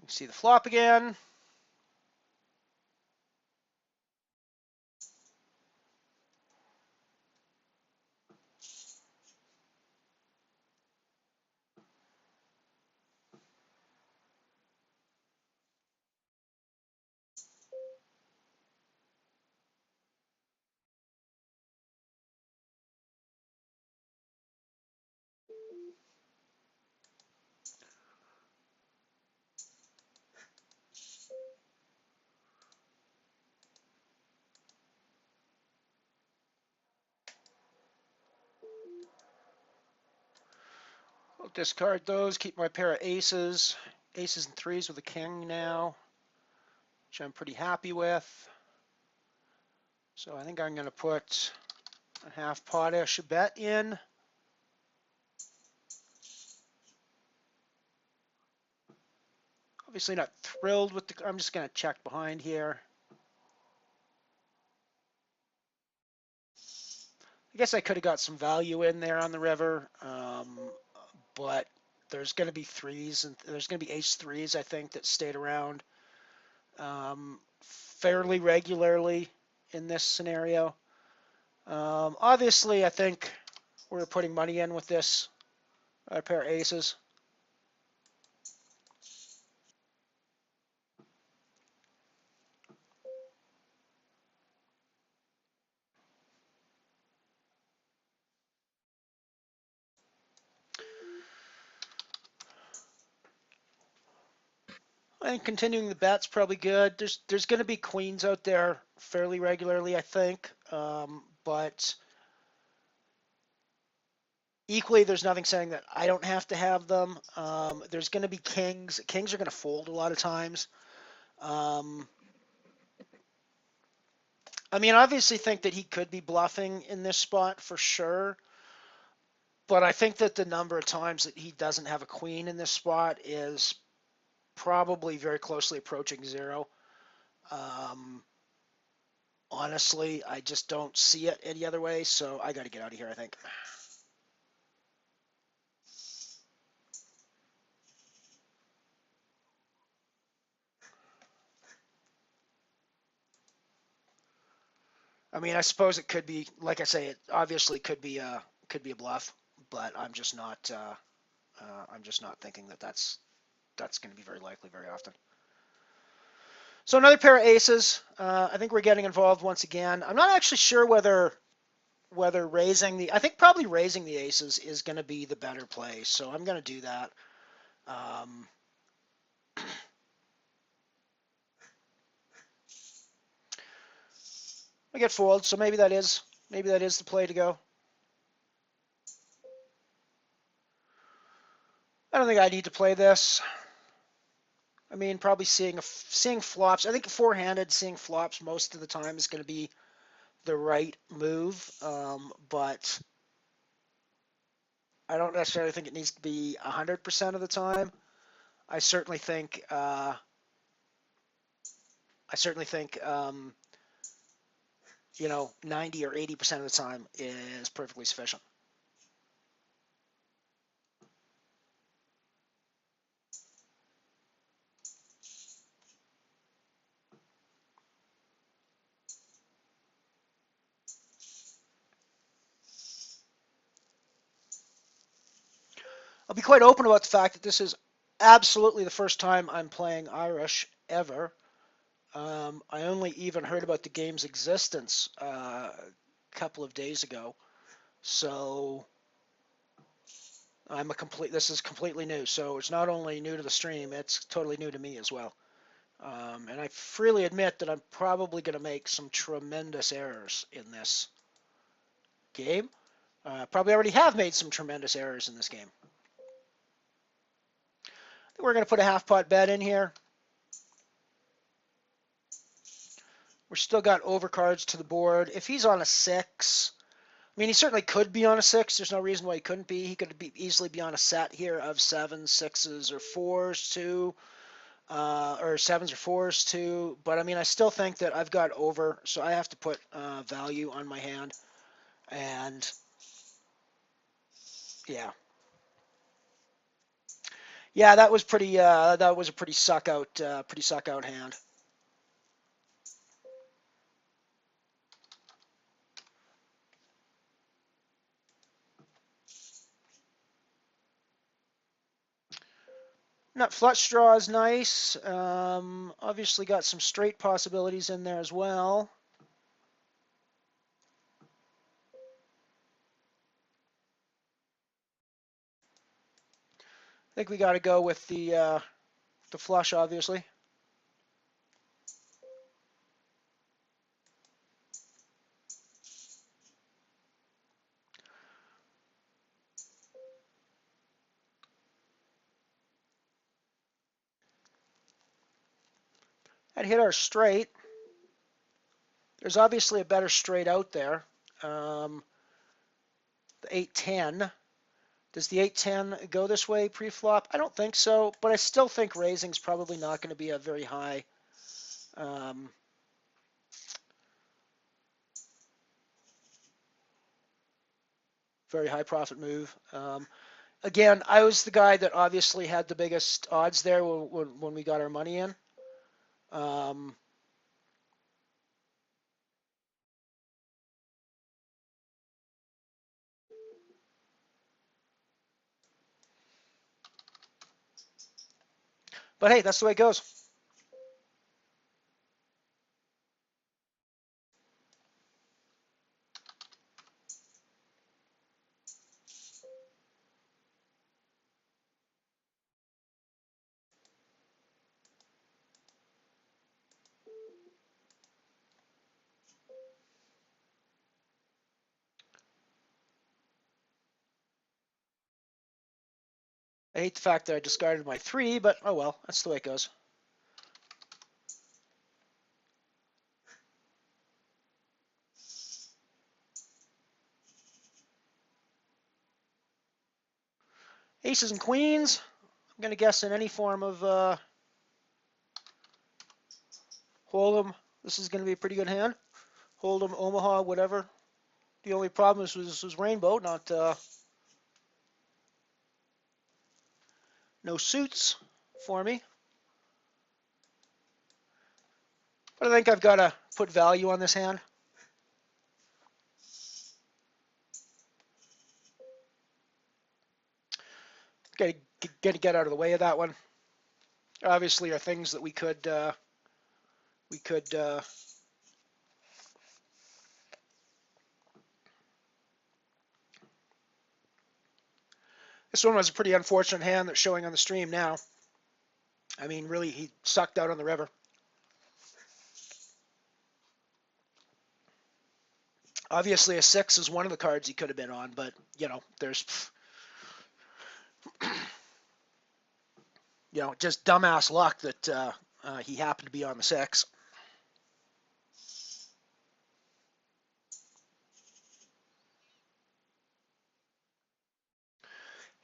You see the flop again. I'll discard those, keep my pair of aces. Aces and threes with a king now, which I'm pretty happy with. So I think I'm going to put a half potish bet in. Obviously not thrilled with the, I'm just going to check behind here. I guess I could have got some value in there on the river, but there's going to be threes, and there's going to be ace threes, I think, that stayed around fairly regularly in this scenario. Obviously, I think we're putting money in with this pair of aces. I think continuing the bet's probably good. There's going to be queens out there fairly regularly, I think, but equally, there's nothing saying that I don't have to have them. There's going to be kings. Kings are going to fold a lot of times. I mean, I obviously think that he could be bluffing in this spot for sure, but I think that the number of times that he doesn't have a queen in this spot is probably very closely approaching zero. Honestly, I just don't see it any other way, so I got to get out of here, I think. I mean, I suppose it could be, like I say, it obviously could be a bluff, but I'm just not thinking that that's going to be very likely very often. So another pair of aces. I think we're getting involved once again. I'm not actually sure whether raising the, I think probably raising the aces is going to be the better play. So I'm going to do that. I get fold, so maybe that is the play to go. I don't think I need to play this. I mean, probably seeing flops. I think four-handed seeing flops most of the time is going to be the right move, but I don't necessarily think it needs to be 100% of the time. I certainly think 90 or 80% of the time is perfectly sufficient. I'll be quite open about the fact that this is absolutely the first time I'm playing Irish ever. I only even heard about the game's existence a couple of days ago, so this is completely new. So it's not only new to the stream, it's totally new to me as well. And I freely admit that I'm probably going to make some tremendous errors in this game. Probably already have made some tremendous errors in this game. I think we're going to put a half pot bet in here. We're still got overcards to the board. If he's on a 6, I mean, he certainly could be on a 6. There's no reason why he couldn't be. He could easily be on a set here of 7s, 6s, or 4s too, or 7s or 4s too. But I mean, I still think that I've got over, so I have to put value on my hand. And yeah, that was pretty. That was a pretty suck out hand. Nut flush draw is nice. Obviously got some straight possibilities in there as well. I think we got to go with the flush, obviously. That hit our straight. There's obviously a better straight out there. The 8-10. Does the 8-10 go this way pre-flop? I don't think so, but I still think raising's probably not going to be a very high um, profit move. Again, I was the guy that obviously had the biggest odds there when we got our money in. Um, but hey, that's the way it goes. I hate the fact that I discarded my 3, but oh well, that's the way it goes. Aces and queens. I'm going to guess in any form of HoldEm. This is going to be a pretty good hand. HoldEm, Omaha, whatever. The only problem was rainbow, not no suits for me. But I think I've got to put value on this hand. Got to get out of the way of that one. Obviously, are things that we could This one was a pretty unfortunate hand that's showing on the stream now. I mean, really, he sucked out on the river. Obviously, a 6 is one of the cards he could have been on, but, you know, there's, you know, just dumbass luck that he happened to be on the 6.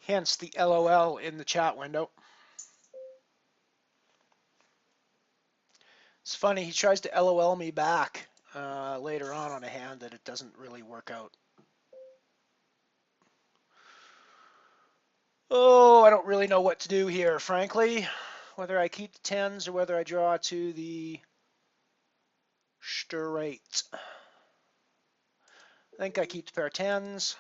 Hence the LOL in the chat window. It's funny, he tries to LOL me back later on a hand that it doesn't really work out. Oh, I don't really know what to do here, frankly. Whether I keep the 10s or whether I draw to the straight. I think I keep the pair of 10s.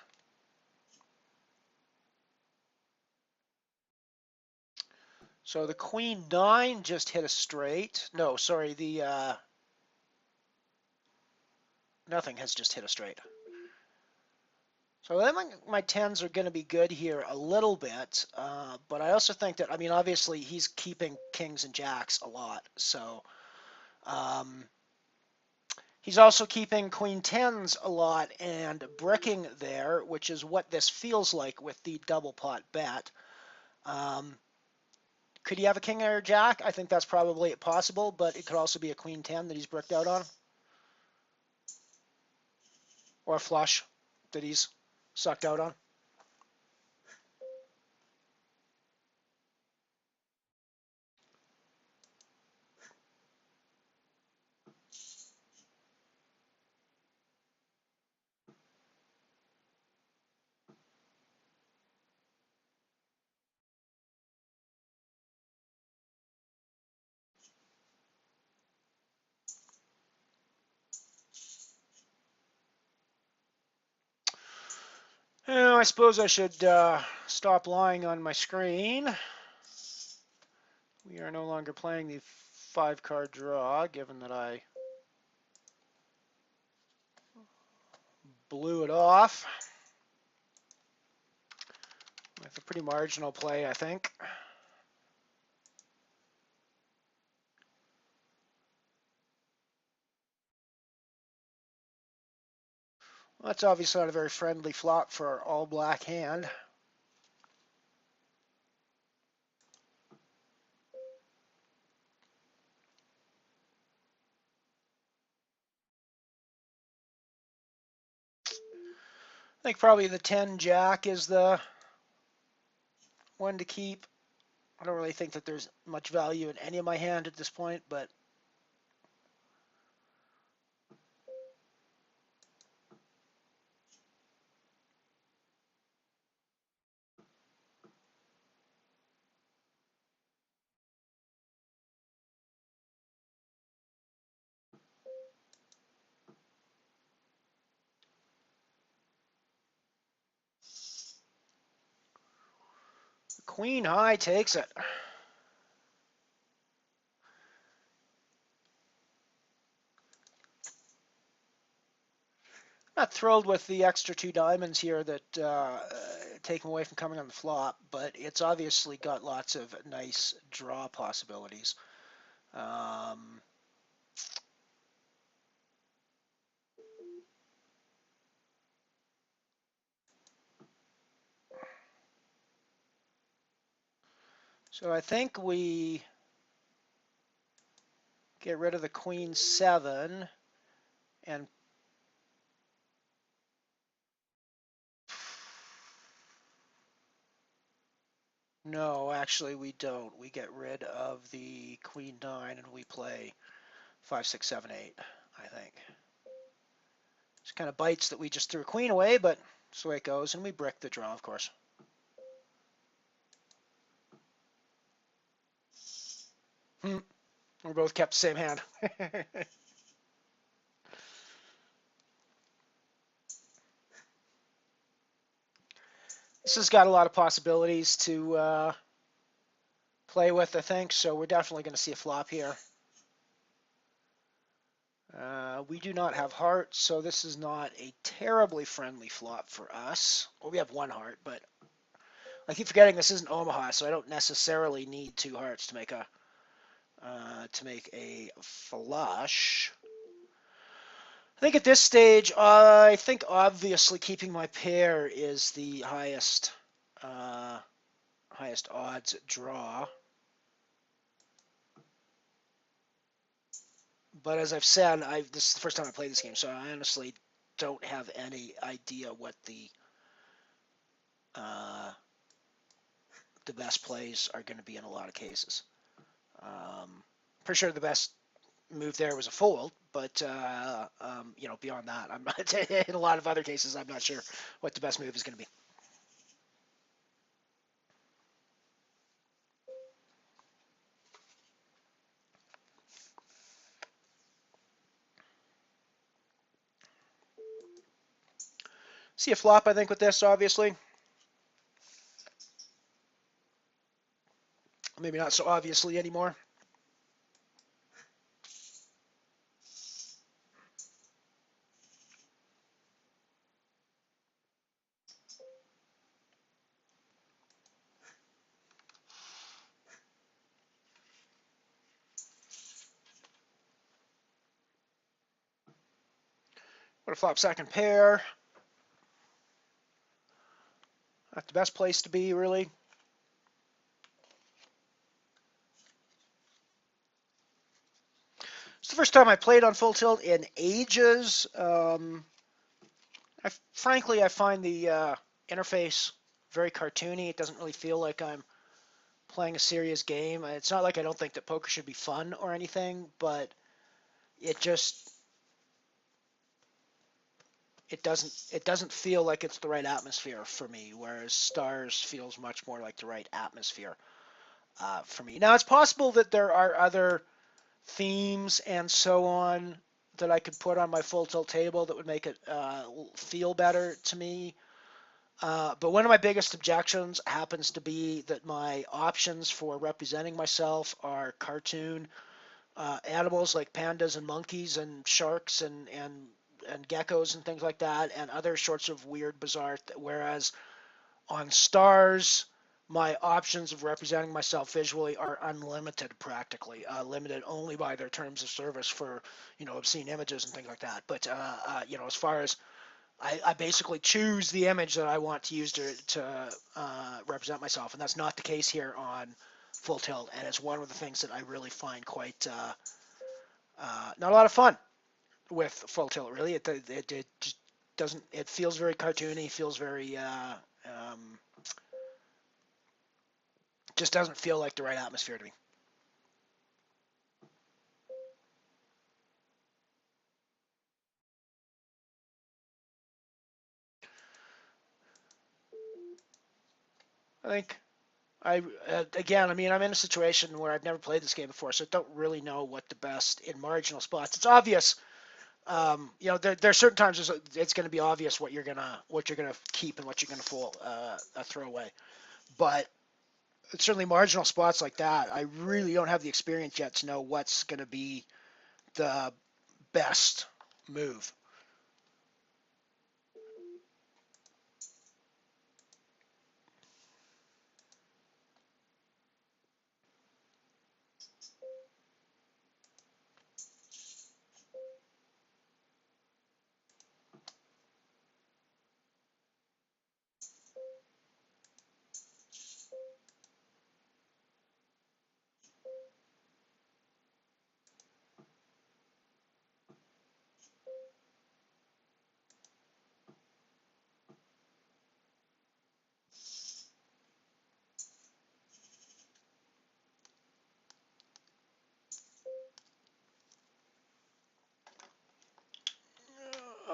So the queen 9 just hit a straight. No, sorry, the nothing has just hit a straight. So I think my 10s are going to be good here a little bit, but I also think that, I mean, obviously he's keeping kings and jacks a lot, so he's also keeping queen 10s a lot and bricking there, which is what this feels like with the double pot bet. Could he have a king or a jack? I think that's probably possible, but it could also be a queen 10 that he's bricked out on. Or a flush that he's sucked out on. I suppose I should stop lying on my screen. We are no longer playing the 5-card draw, given that I blew it off with a pretty marginal play, I think. Well, that's obviously not a very friendly flop for our all-black hand. I think probably the 10 jack is the one to keep. I don't really think that there's much value in any of my hand at this point, but queen high takes it. Not thrilled with the extra two diamonds here that take him away from coming on the flop, but it's obviously got lots of nice draw possibilities. Um, so I think we get rid of the queen 7 and no, actually we don't. We get rid of the queen 9 and we play 5, 6, 7, 8, I think. It's kind of bites that we just threw a queen away, but that's the way it goes, and we brick the draw, of course. We both kept the same hand. This has got a lot of possibilities to play with, I think, so we're definitely going to see a flop here. We do not have hearts, so this is not a terribly friendly flop for us. Well, we have one heart, but I keep forgetting this isn't Omaha, so I don't necessarily need two hearts to make a flush. I think at this stage, I think obviously keeping my pair is the highest odds draw. But as I've said, this is the first time I played this game, so I honestly don't have any idea what the best plays are going to be in a lot of cases. Pretty sure the best move there was a fold, but beyond that, I'm not. In a lot of other cases, I'm not sure what the best move is going to be. See a flop, I think, with this, obviously. Maybe not so obviously anymore. What a flop second pair. Not the best place to be, really. It's the first time I played on full tilt in ages. Frankly, I find the interface very cartoony. It doesn't really feel like I'm playing a serious game. It's not like I don't think that poker should be fun or anything, but it just it doesn't feel like it's the right atmosphere for me. Whereas Stars feels much more like the right atmosphere for me. Now it's possible that there are other themes and so on that I could put on my full tilt table that would make it feel better to me. But one of my biggest objections happens to be that my options for representing myself are cartoon animals like pandas and monkeys and sharks and geckos and things like that, and other sorts of weird, bizarre. Whereas on Stars, my options of representing myself visually are unlimited, practically limited only by their terms of service for obscene images and things like that. But as far as I basically choose the image that I want to use to represent myself, and that's not the case here on Full Tilt, and it's one of the things that I really find quite not a lot of fun with Full Tilt. Really, it just doesn't. It feels very cartoony. Feels very Just doesn't feel like the right atmosphere to me. I think again, I mean, I'm in a situation where I've never played this game before, so I don't really know what the best in marginal spots. It's obvious, there are certain times it's going to be obvious what you're gonna keep and what you're gonna throw away. But it's certainly marginal spots like that, I really don't have the experience yet to know what's going to be the best move.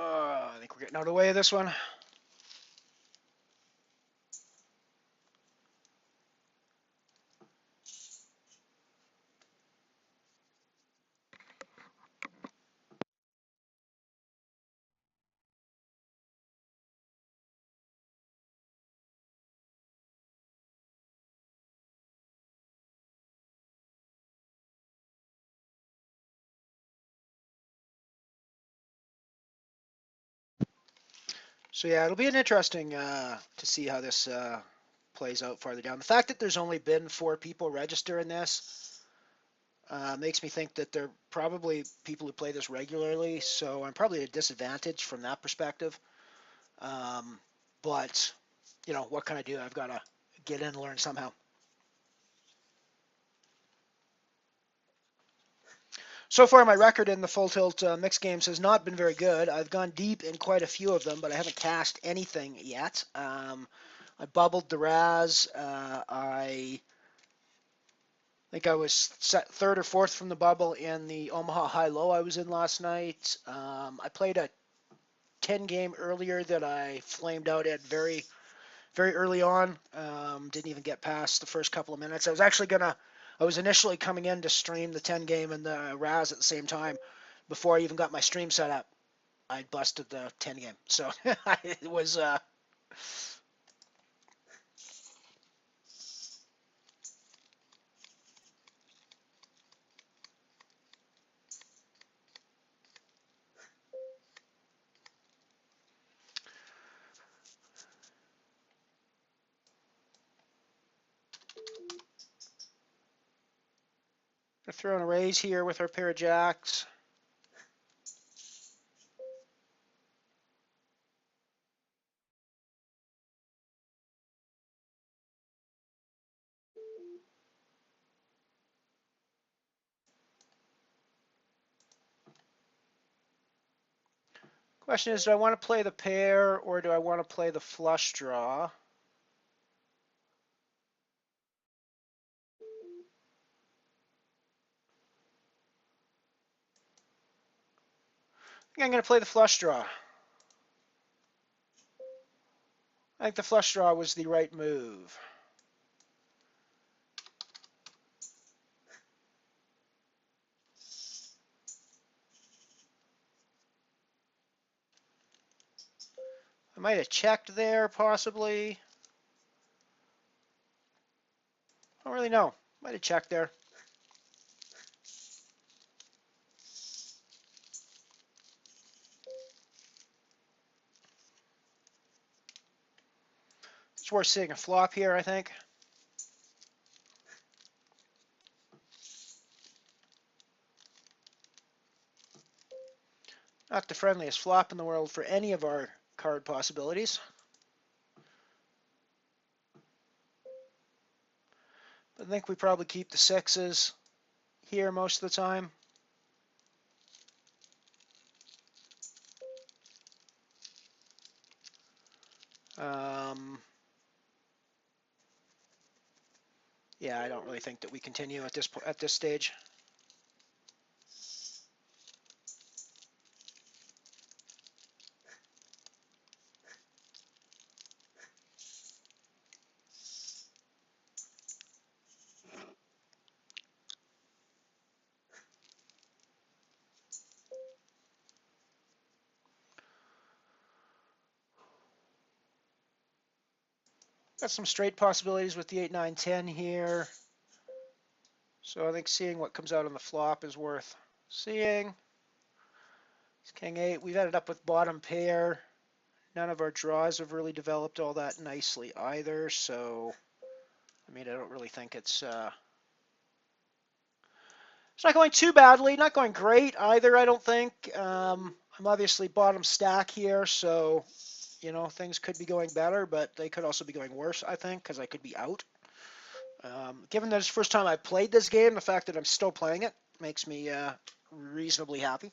I think we're getting out of the way of this one. So yeah, it'll be an interesting to see how this plays out farther down. The fact that there's only been 4 people register in this makes me think that they're probably people who play this regularly. So I'm probably at a disadvantage from that perspective. But what can I do? I've got to get in and learn somehow. So far, my record in the full tilt mixed games has not been very good. I've gone deep in quite a few of them, but I haven't cashed anything yet. I bubbled the Razz. I think I was set third or fourth from the bubble in the Omaha High Low I was in last night. I played a 10 game earlier that I flamed out at very, very early on. Didn't even get past the first couple of minutes. I was initially coming in to stream the 10 game and the Razz at the same time. Before I even got my stream set up, I busted the 10 game. So it was throwing a raise here with our pair of jacks. Question is, do I want to play the pair or do I want to play the flush draw? I think I'm going to play the flush draw. I think the flush draw was the right move. I might have checked there, possibly. I don't really know. Might have checked there. It's worth seeing a flop here, I think. Not the friendliest flop in the world for any of our card possibilities. But I think we probably keep the sixes here most of the time. Um, Yeah, I don't really think that we continue at this stage. Got some straight possibilities with the 8, 9, 10 here. So I think seeing what comes out on the flop is worth seeing. It's King 8. We've ended up with bottom pair. None of our draws have really developed all that nicely either. So, I mean, I don't really think it's not going too badly. Not going great either, I don't think. I'm obviously bottom stack here, so, you know, things could be going better, but they could also be going worse, I think, because I could be out. Given that it's the first time I've played this game, the fact that I'm still playing it makes me reasonably happy.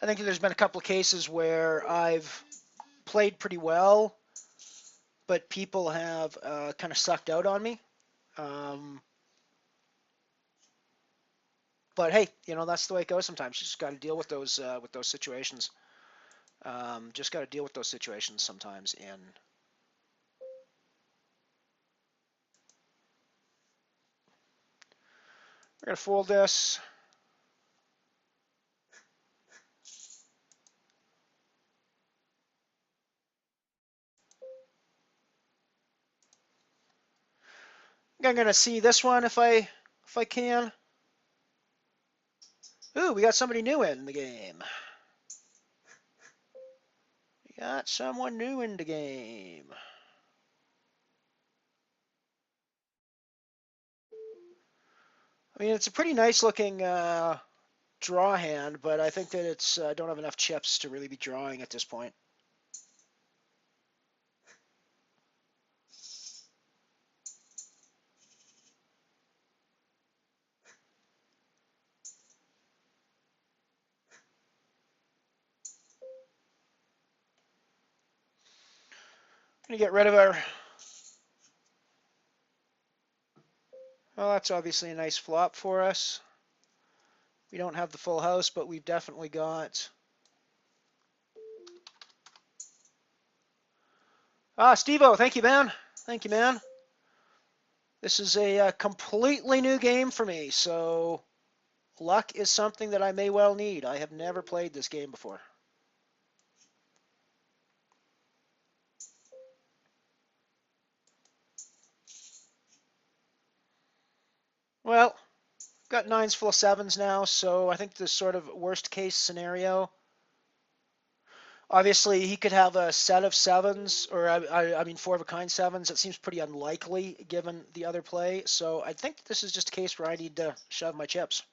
I think there's been a couple of cases where I've played pretty well, but people have kind of sucked out on me. But hey, you know, that's the way it goes sometimes. You just got to deal with those situations. Just got to deal with those situations sometimes. And we're gonna fold this. I'm gonna see this one if I can. Ooh, we got somebody new in the game. We got someone new in the game. I mean, it's a pretty nice looking draw hand, but I think that it's don't have enough chips to really be drawing at this point. Gonna get rid of our. Well, that's obviously a nice flop for us. We don't have the full house, but we've definitely got. Steve-O, thank you, man. Thank you, man. This is a completely new game for me, so luck is something that I may well need. I have never played this game before. Well, got nines full of sevens now, so I think the sort of worst case scenario. Obviously, he could have a set of sevens, or I mean, four of a kind sevens. It seems pretty unlikely given the other play. So I think this is just a case where I need to shove my chips.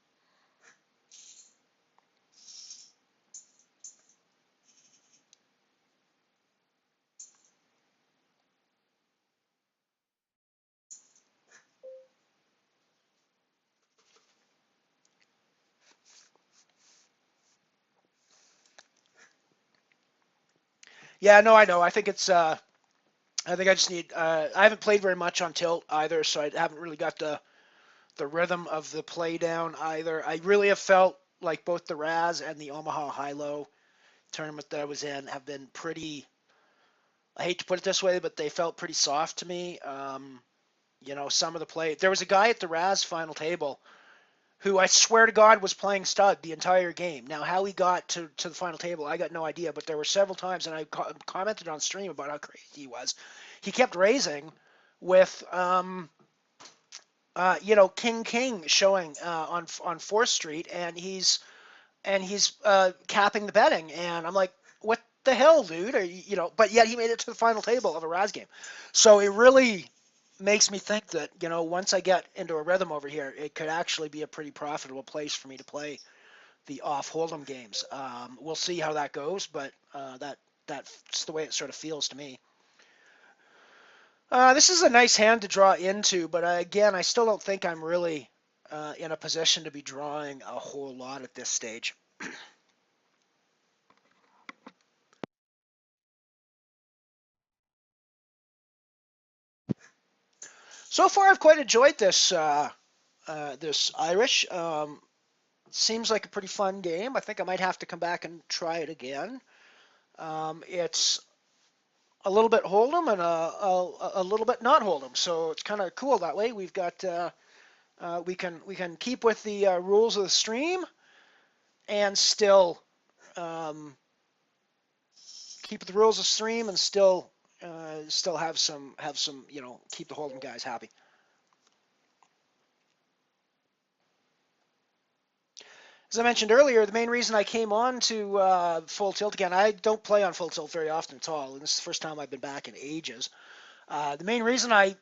Yeah, no, I know. I think it's. I think I just need. I haven't played very much on tilt either, so I haven't really got the rhythm of the play down either. I really have felt like both the Razz and the Omaha High-Low tournament that I was in have been pretty. I hate to put it this way, but they felt pretty soft to me. You know, some of the play. There was a guy at the Razz final table who I swear to God was playing stud the entire game. Now, how he got to the final table, I got no idea, but there were several times, and I commented on stream about how crazy he was. He kept raising with, you know, King showing on 4th Street, and he's capping the betting, and I'm like, what the hell, dude? You know, but yet he made it to the final table of a Razz game. So it really makes me think that, you know, once I get into a rhythm over here, it could actually be a pretty profitable place for me to play the off HoldEm games. We'll see how that goes, but that's the way it sort of feels to me. This is a nice hand to draw into, but again, I still don't think I'm really in a position to be drawing a whole lot at this stage. So far, I've quite enjoyed this this Irish. Seems like a pretty fun game. I think I might have to come back and try it again. It's a little bit Hold'em and a little bit not Hold'em, so it's kind of cool that way. We've got we can keep with the rules of the stream and still um, keep the rules of stream and still have some keep the Hold'em guys happy. As I mentioned earlier, the main reason I came on to Full Tilt again, I don't play on Full Tilt very often at all, and this is the first time I've been back in ages. The main reason I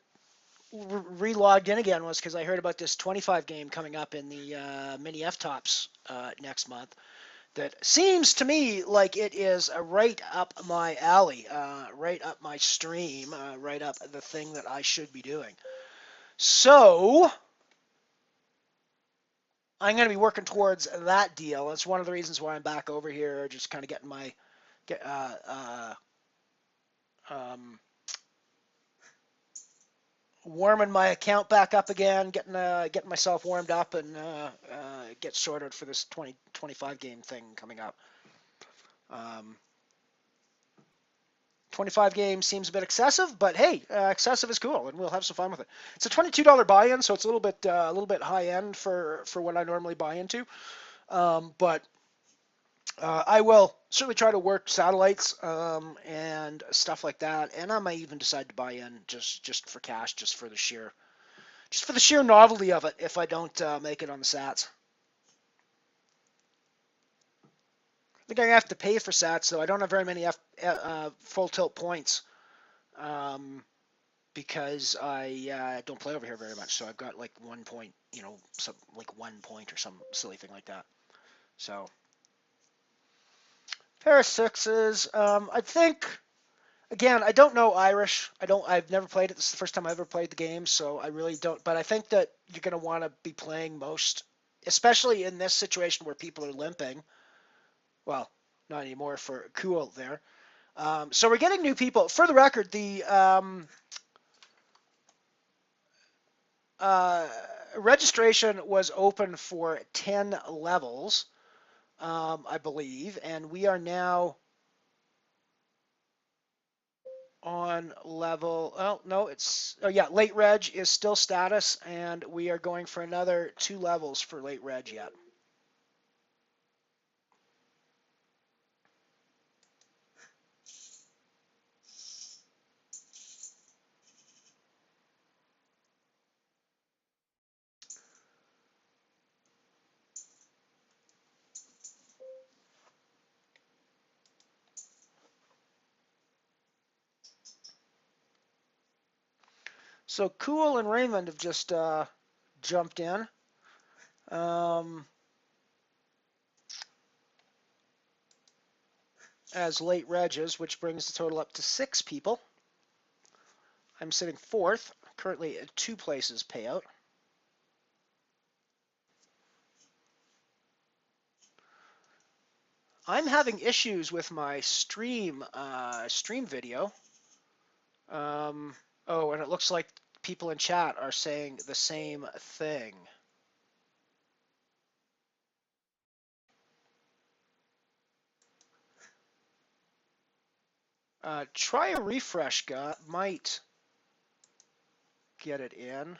re-logged in again was because I heard about this 25 game coming up in the mini F-Tops next month. That seems to me like it is right up my alley, right up my stream, right up the thing that I should be doing. So I'm going to be working towards that deal. It's one of the reasons why I'm back over here, just kind of getting my um, warming my account back up again, getting myself warmed up, and get sorted for this 25 game thing coming up. 25 games seems a bit excessive, but hey, excessive is cool, and we'll have some fun with it. It's a $22 buy-in, so it's a little bit high end for what I normally buy into. But I will certainly try to work satellites and stuff like that, and I might even decide to buy in just for cash, just for the sheer novelty of it. If I don't make it on the sats, I think I'm gonna have to pay for sats, though. I don't have very many full tilt points because I don't play over here very much. So I've got like 1 point, like 1 point or some silly thing like that. So pair of sixes. I think. Again, I don't know Irish. I've never played it. This is the first time I ever played the game, so I really don't. But I think that you're going to want to be playing most, especially in this situation where people are limping. Well, not anymore for Cool there. So we're getting new people. For the record, the registration was open for 10 levels, I believe, and we are now on level, oh no, late reg is still status, and we are going for another 2 levels for late reg yet. So Cool and Raymond have just jumped in. As late regs, which brings the total up to 6 people. I'm sitting 4th, currently at 2 places payout. I'm having issues with my stream video. Oh, and it looks like people in chat are saying the same thing. Try a refresh, might get it in.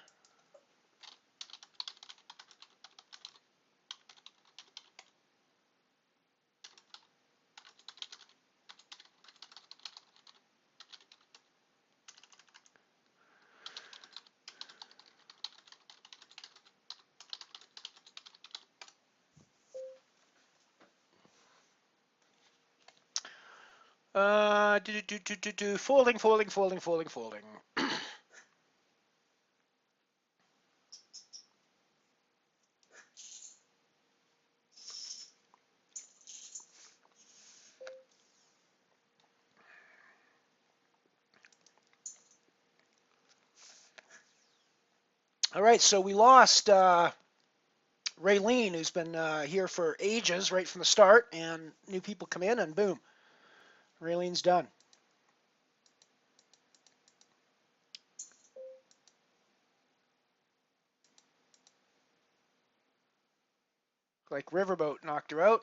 Folding. All right, so we lost Raylene, who's been here for ages, right from the start, and new people come in, and boom, Raylene's done. Like Riverboat knocked her out.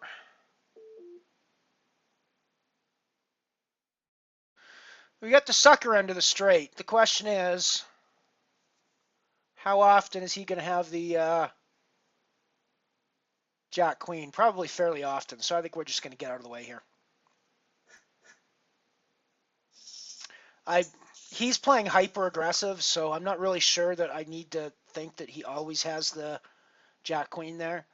We got the sucker end of the straight. The question is, how often is he going to have the Jack Queen? Probably fairly often, so I think we're just going to get out of the way here. He's playing hyper aggressive, so I'm not really sure that I need to think that he always has the Jack Queen there.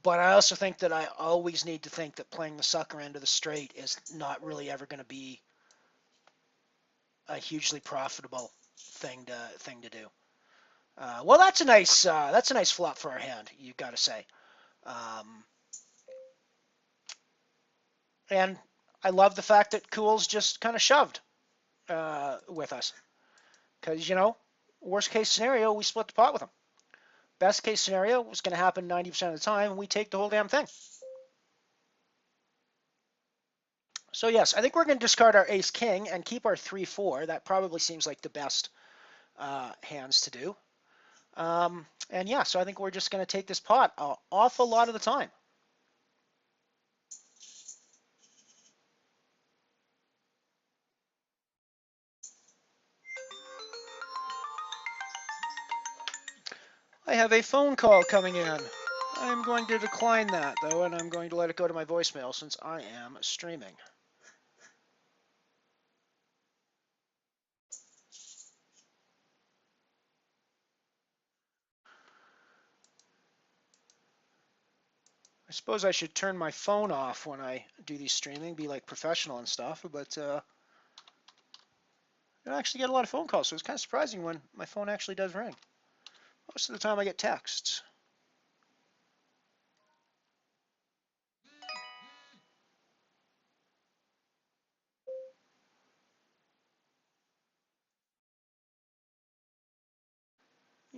But I also think that I always need to think that playing the sucker end of the straight is not really ever going to be a hugely profitable thing to do. Well, that's a nice flop for our hand, you got to say. And I love the fact that Cool's just kind of shoved with us, because worst case scenario, we split the pot with him. Best case scenario was going to happen 90% of the time, and we take the whole damn thing. So yes, I think we're going to discard our ace king and keep our 3-4. That probably seems like the best hands to do. And yeah, so I think we're just going to take this pot an awful lot of the time. I have a phone call coming in. I'm going to decline that, though, and I'm going to let it go to my voicemail since I am streaming. I suppose I should turn my phone off when I do these streaming, be like professional and stuff, but I actually get a lot of phone calls, so it's kind of surprising when my phone actually does ring. Most of the time I get texts.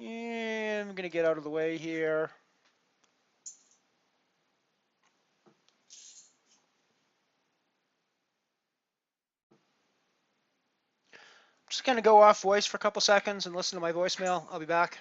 And I'm going to get out of the way here. I'm just going to go off voice for a couple seconds and listen to my voicemail. I'll be back.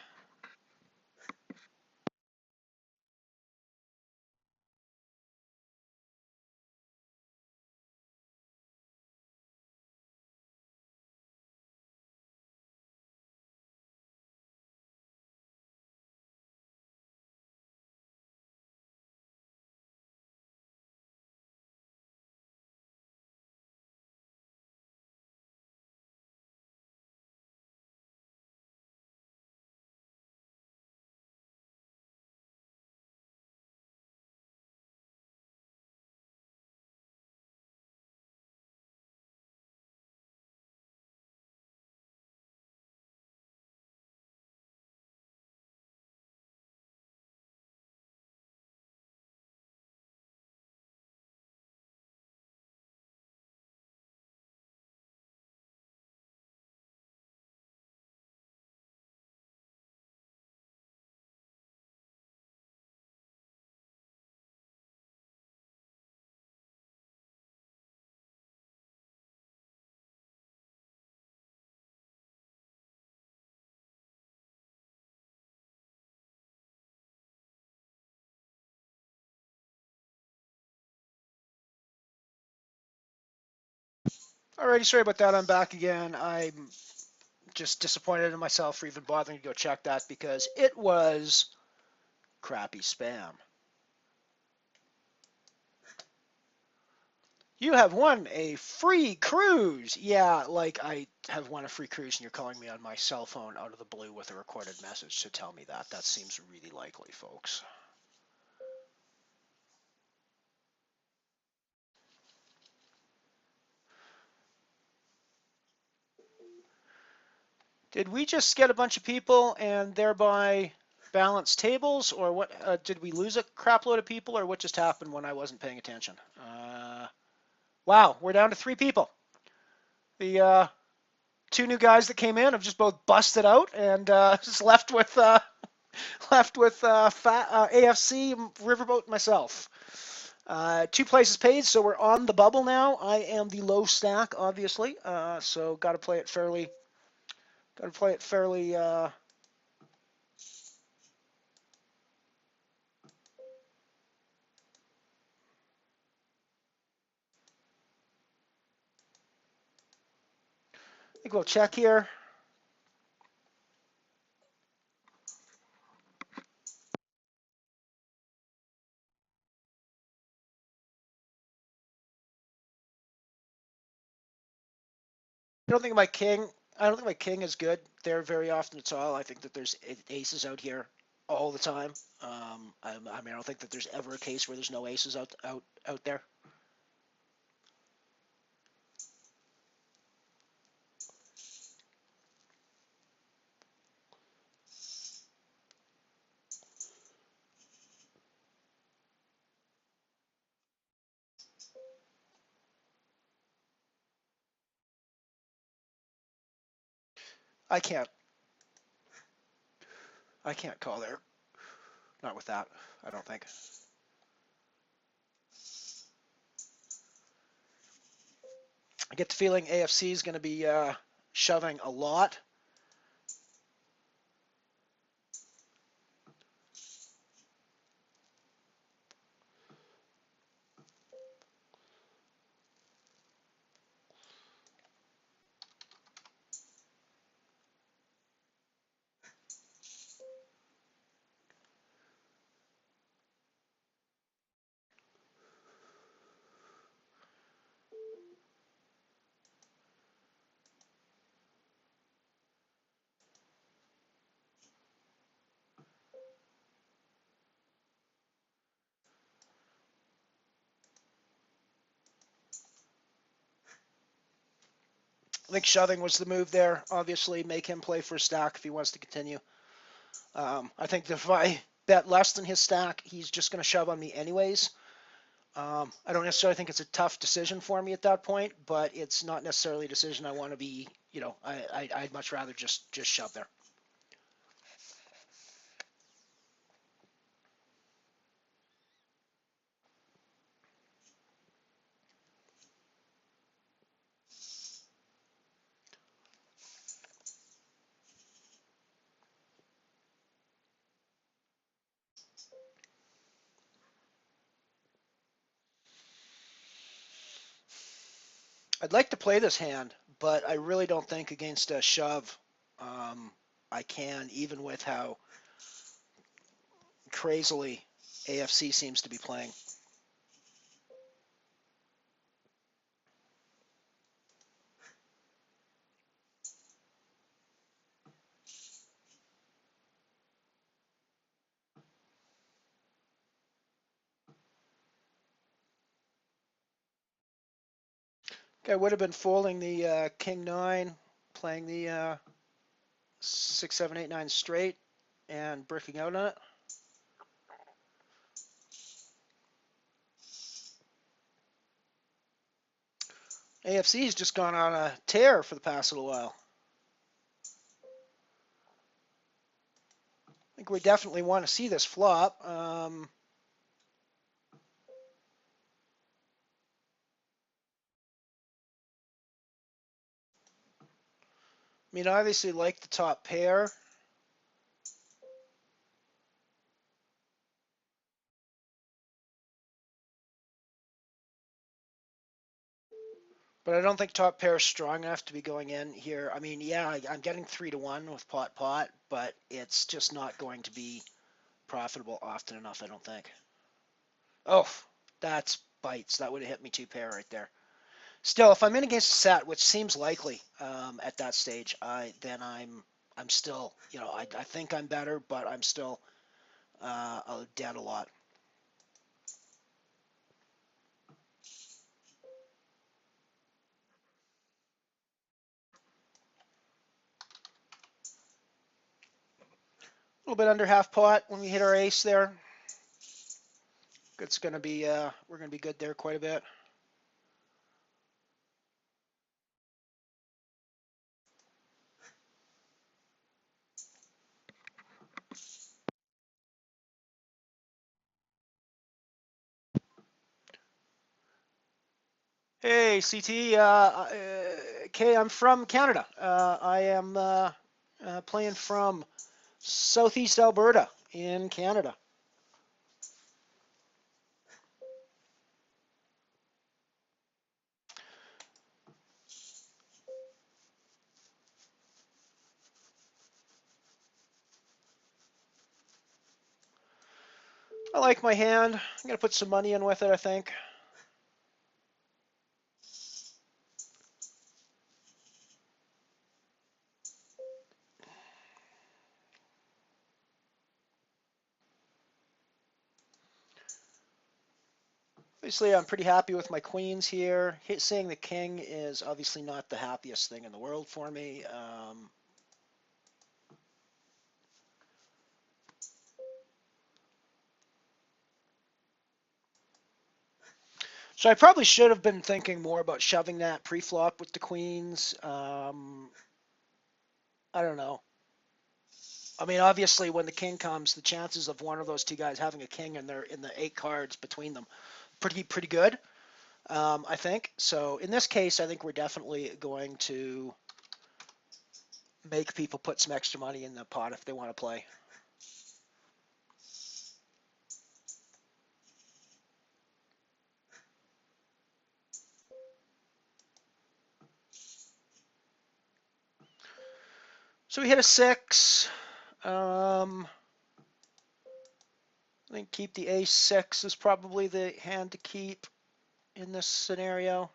Alrighty, sorry about that. I'm back again. I'm just disappointed in myself for even bothering to go check that because it was crappy spam. You have won a free cruise. Yeah, like I have won a free cruise and you're calling me on my cell phone out of the blue with a recorded message to tell me that. That seems really likely, folks. Did we just get a bunch of people and thereby balance tables, or what? Did we lose a crap load of people, or what just happened when I wasn't paying attention? Wow, we're down to 3 people. The 2 new guys that came in have just both busted out and just left with AFC Riverboat and myself. 2 places paid, so we're on the bubble now. I am the low stack, obviously, so got to play it fairly. think we'll check here. I don't think my king. I don't think my king is good there very often at all. I think that there's aces out here all the time. I mean, I don't think that there's ever a case where there's no aces out there. I can't. I can't call there. Not with that. I don't think. I get the feeling AFC is going to be shoving a lot. I think shoving was the move there. Obviously, make him play for a stack if he wants to continue. I think that if I bet less than his stack, he's just going to shove on me anyways. I don't necessarily think it's a tough decision for me at that point, but it's not necessarily a decision I want to be. I'd much rather just shove there. I'd like to play this hand, but I really don't think against a shove I can, even with how crazily AFC seems to be playing. Okay, I would have been folding the King 9, playing the 6, 7, 8, 9 straight, and bricking out on it. AFC's just gone on a tear for the past little while. I think we definitely want to see this flop. I mean, I obviously like the top pair. But I don't think top pair is strong enough to be going in here. I mean, yeah, I'm getting 3-1 with pot, but it's just not going to be profitable often enough, I don't think. Oh, that's bites. That would have hit me 2 pair right there. Still, if I'm in against a set, which seems likely at that stage, then I'm still, I think I'm better, but I'm still dead a lot. A little bit under half pot when we hit our ace there. It's gonna be we're gonna be good there quite a bit. Hey, CT. Okay, I'm from Canada. I am playing from Southeast Alberta in Canada. I like my hand. I'm going to put some money in with it, I think. Obviously, I'm pretty happy with my queens here. Seeing the king is obviously not the happiest thing in the world for me. So I probably should have been thinking more about shoving that pre-flop with the queens. I don't know. I mean, obviously, when the king comes, the chances of one of those two guys having a king in the 8 cards between them, pretty good. I think. So in this case, I think we're definitely going to make people put some extra money in the pot if they want to play. So we hit a 6. I think keep the ace-6 is probably the hand to keep in this scenario.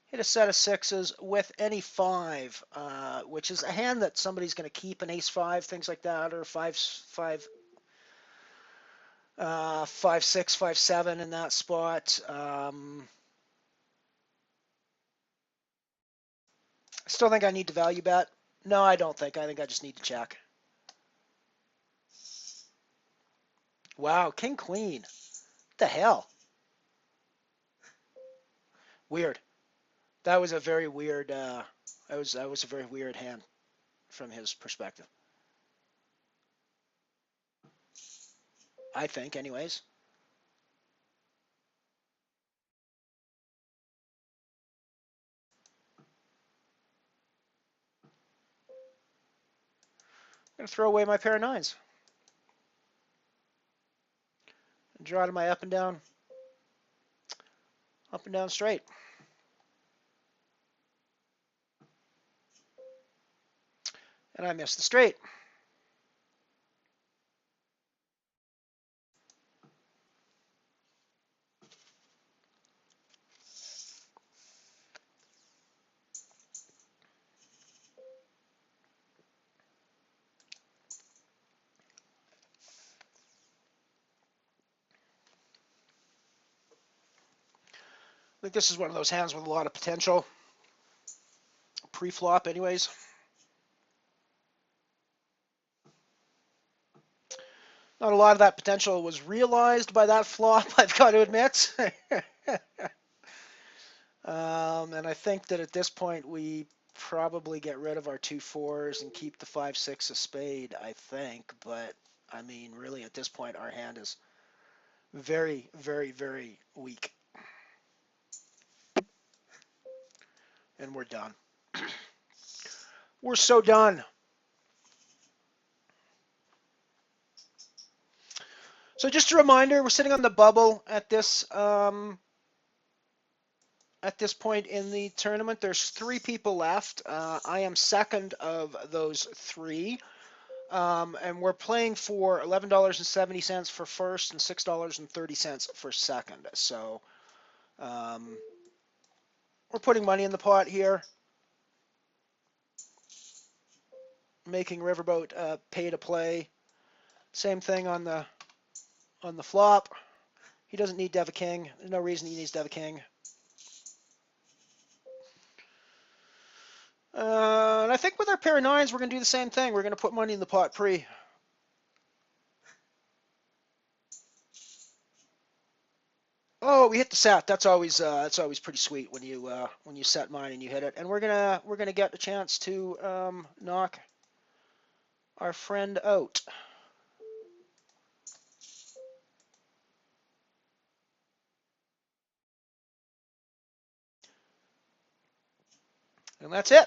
Hit a set of 6s with any 5, which is a hand that somebody's going to keep, an ace-5, things like that, or 5-6, 5-7 in that spot. I still think I need to value bet. No, I don't think. I think I just need to check. Wow, king queen. What the hell? Weird. That was a very weird. That was a very weird hand from his perspective. I think, anyways. I'm gonna throw away my pair of 9s and draw to my up and down straight. And I missed the straight. I think this is one of those hands with a lot of potential. Pre-flop, anyways. Not a lot of that potential was realized by that flop, I've got to admit. And I think that at this point we probably get rid of our 2 4s and keep the 5-6 of spade, I think. But I mean, really, at this point, our hand is very, very, very weak. And we're done. We're so done. So just a reminder, we're sitting on the bubble at this point in the tournament. There's 3 people left. I am second of those 3. And we're playing for $11.70 for first and $6.30 for second. So we're putting money in the pot here, making Riverboat pay to play. Same thing on the flop. He doesn't need to have a king. There's no reason he needs to have a king. And I think with our pair of 9s, we're going to do the same thing. We're going to put money in the pot pre. Oh, we hit the set. That's always pretty sweet when you set mine and you hit it. And we're gonna get a chance to knock our friend out. And that's it.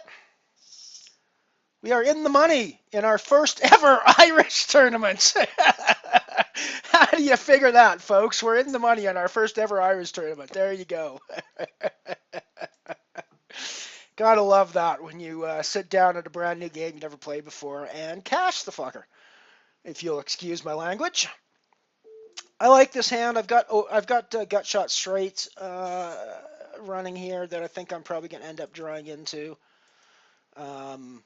We are in the money in our first ever Irish tournament. How do you figure that, folks? We're in the money in our first ever Irish tournament. There you go. Gotta love that when you sit down at a brand new game you never played before and cash the fucker, if you'll excuse my language. I like this hand. I've got gut shot straight running here that I think I'm probably going to end up drawing into. Um,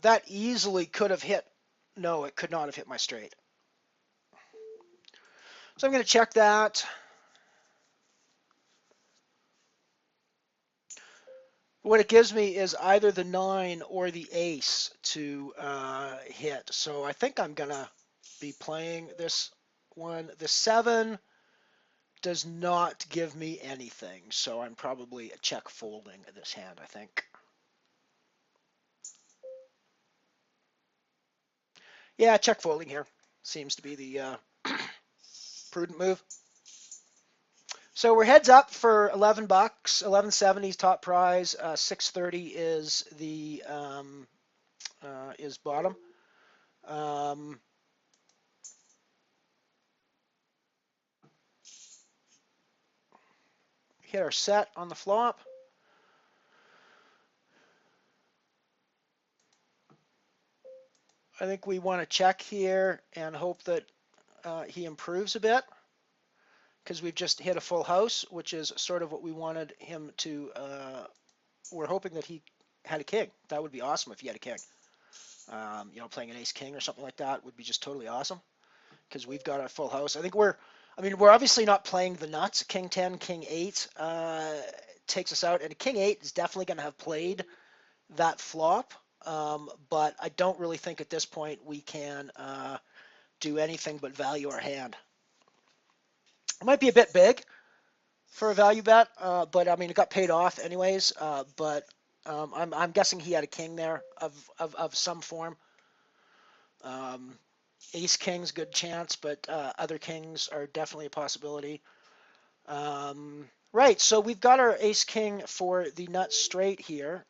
that easily could have hit. No, it could not have hit my straight. So I'm going to check that. What it gives me is either the 9 or the ace to hit. So I think I'm going to be playing this one. The 7 does not give me anything, so I'm probably check folding this hand, I think. Yeah, check folding here. Seems to be the prudent move. So we're heads up for 11 bucks, 11.70 top prize, 6.30 is the is bottom. Hit our set on the flop. I think we want to check here and hope that he improves a bit, because we've just hit a full house, which is sort of what we wanted him to. We're hoping that he had a king. That would be awesome if he had a king. Playing an ace king or something like that would be just totally awesome, because we've got a full house. We're obviously not playing the nuts. King 10, King 8 takes us out, and a King 8 is definitely going to have played that flop. But I don't really think at this point we can do anything but value our hand. It might be a bit big for a value bet, but it got paid off anyways. But I'm guessing he had a king there of some form. Ace king's good chance, but other kings are definitely a possibility. Right, so we've got our ace king for the nut straight here.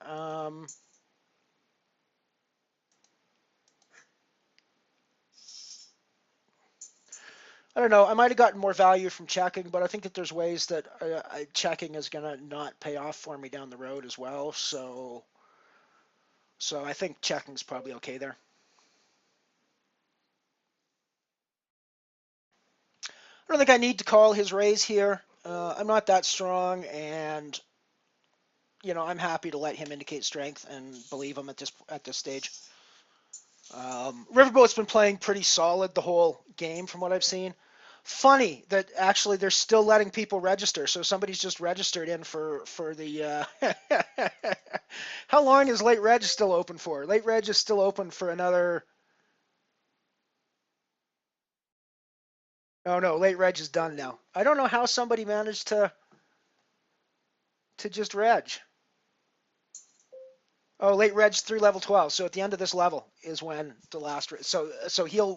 I don't know. I might have gotten more value from checking, but I think that there's ways that checking is going to not pay off for me down the road as well. So I think checking's probably okay there. I don't think I need to call his raise here. I'm not that strong, and I'm happy to let him indicate strength and believe him at this stage. Riverboat's been playing pretty solid the whole game from what I've seen. Funny that actually they're still letting people register, so somebody's just registered in for the. How long is Late Reg still open for? Late Reg is still open for another. Oh no, Late Reg is done now. I don't know how somebody managed to just reg. Oh, Late Reg through level 12. So at the end of this level is when the last. So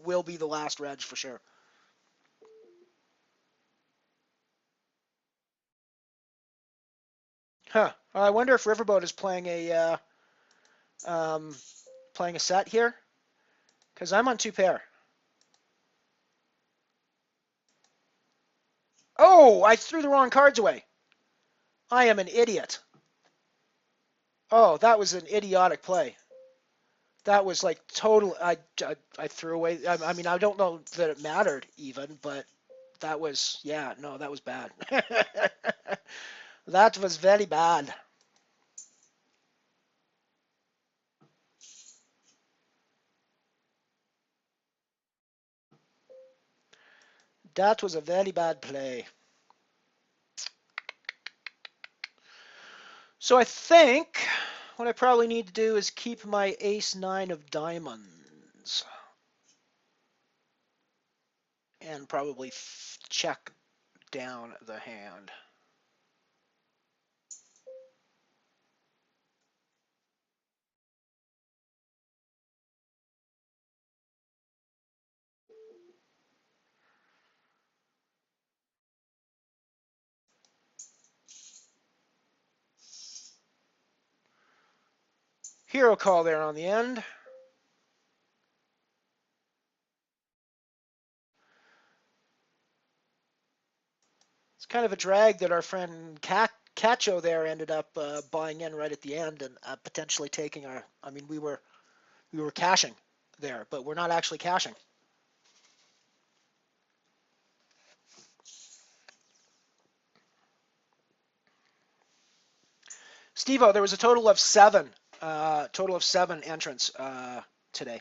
will be the last reg for sure. Huh. I wonder if Riverboat is playing a set here, because I'm on 2 pair. Oh, I threw the wrong cards away. I am an idiot. Oh, that was an idiotic play. That was like total. I threw away. I don't know that it mattered even, but that was, yeah, no, that was bad. That was very bad. That was a very bad play. So I think what I probably need to do is keep my ace-9 of diamonds. And probably check down the hand. Hero call there on the end. It's kind of a drag that our friend Cat Cacho there ended up buying in right at the end and potentially taking our. I mean, we were cashing there, but we're not actually cashing. Steve-O, there was a total of seven entrants today.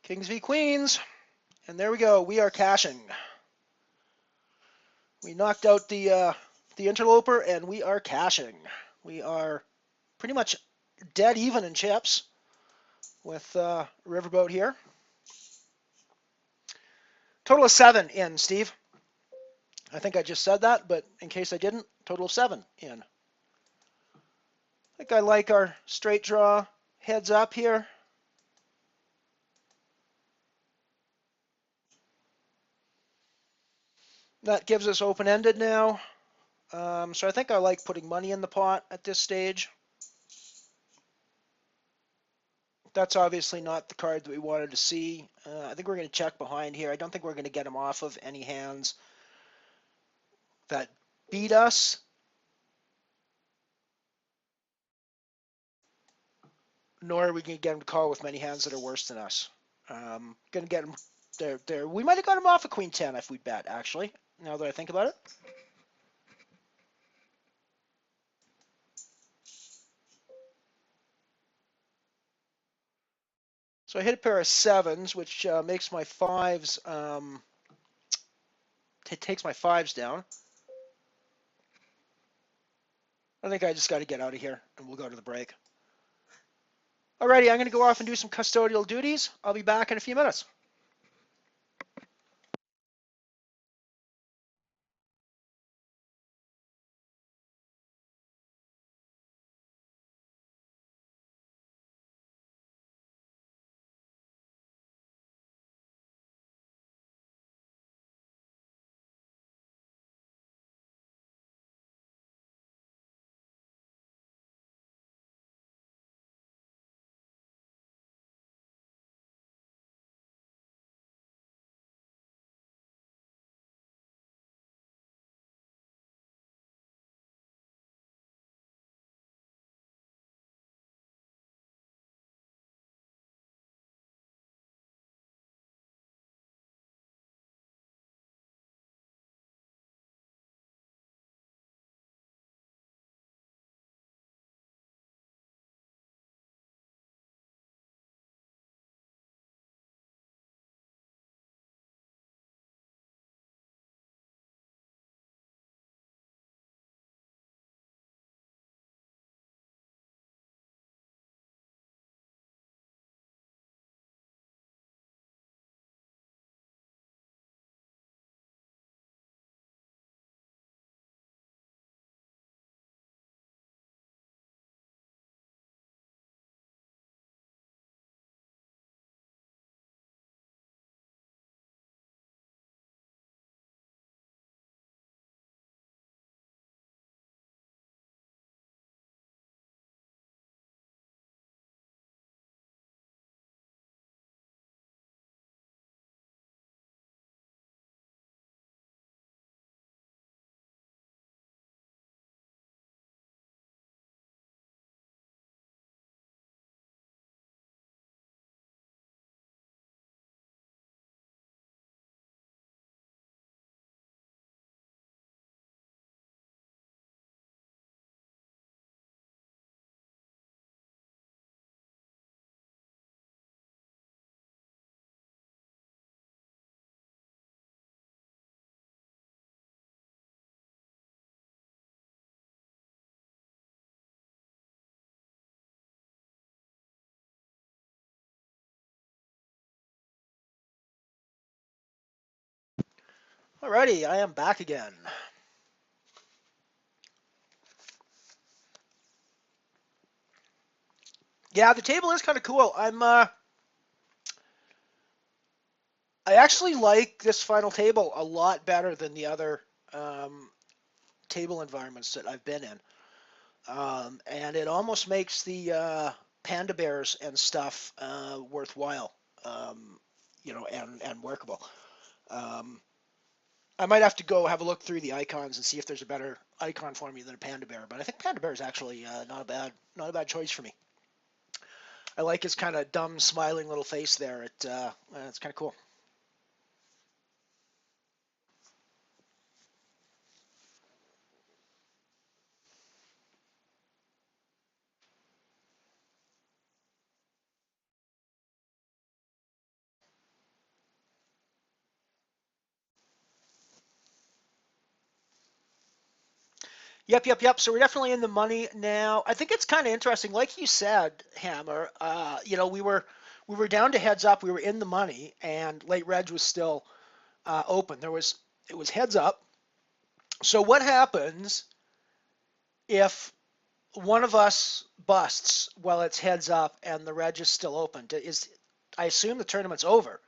Kings v Queens, and there we go. We are cashing. We knocked out the interloper, and we are cashing. We are pretty much dead even in chips with Riverboat here. Total of 7 in, Steve. I think I just said that, but in case I didn't, total of 7 in. I think I like our straight draw heads up here. That gives us open-ended now. So I think I like putting money in the pot at this stage. That's obviously not the card that we wanted to see. I think we're going to check behind here. I don't think we're going to get him off of any hands that beat us. Nor are we going to get him to call with many hands that are worse than us. Going to get him there. We might have got him off a Queen 10 if we bet, actually, now that I think about it. So I hit a pair of 7s, which makes my 5s, takes my 5s down. I think I just got to get out of here, and we'll go to the break. Alrighty, I'm going to go off and do some custodial duties. I'll be back in a few minutes. Alrighty, I am back again. Yeah, the table is kind of cool. I actually like this final table a lot better than the other um, table environments that I've been in. And it almost makes the panda bears and stuff worthwhile, um, and workable. Um, I might have to go have a look through the icons and see if there's a better icon for me than a panda bear. But I think panda bear is actually not a bad choice for me. I like his kind of dumb, smiling little face there. It's kind of cool. Yep, yep, yep. So we're definitely in the money now. I think it's kind of interesting, like you said, Hammer. We were down to heads up. We were in the money, and late reg was still open. It was heads up. So what happens if one of us busts while it's heads up and the reg is still open? I assume the tournament's over.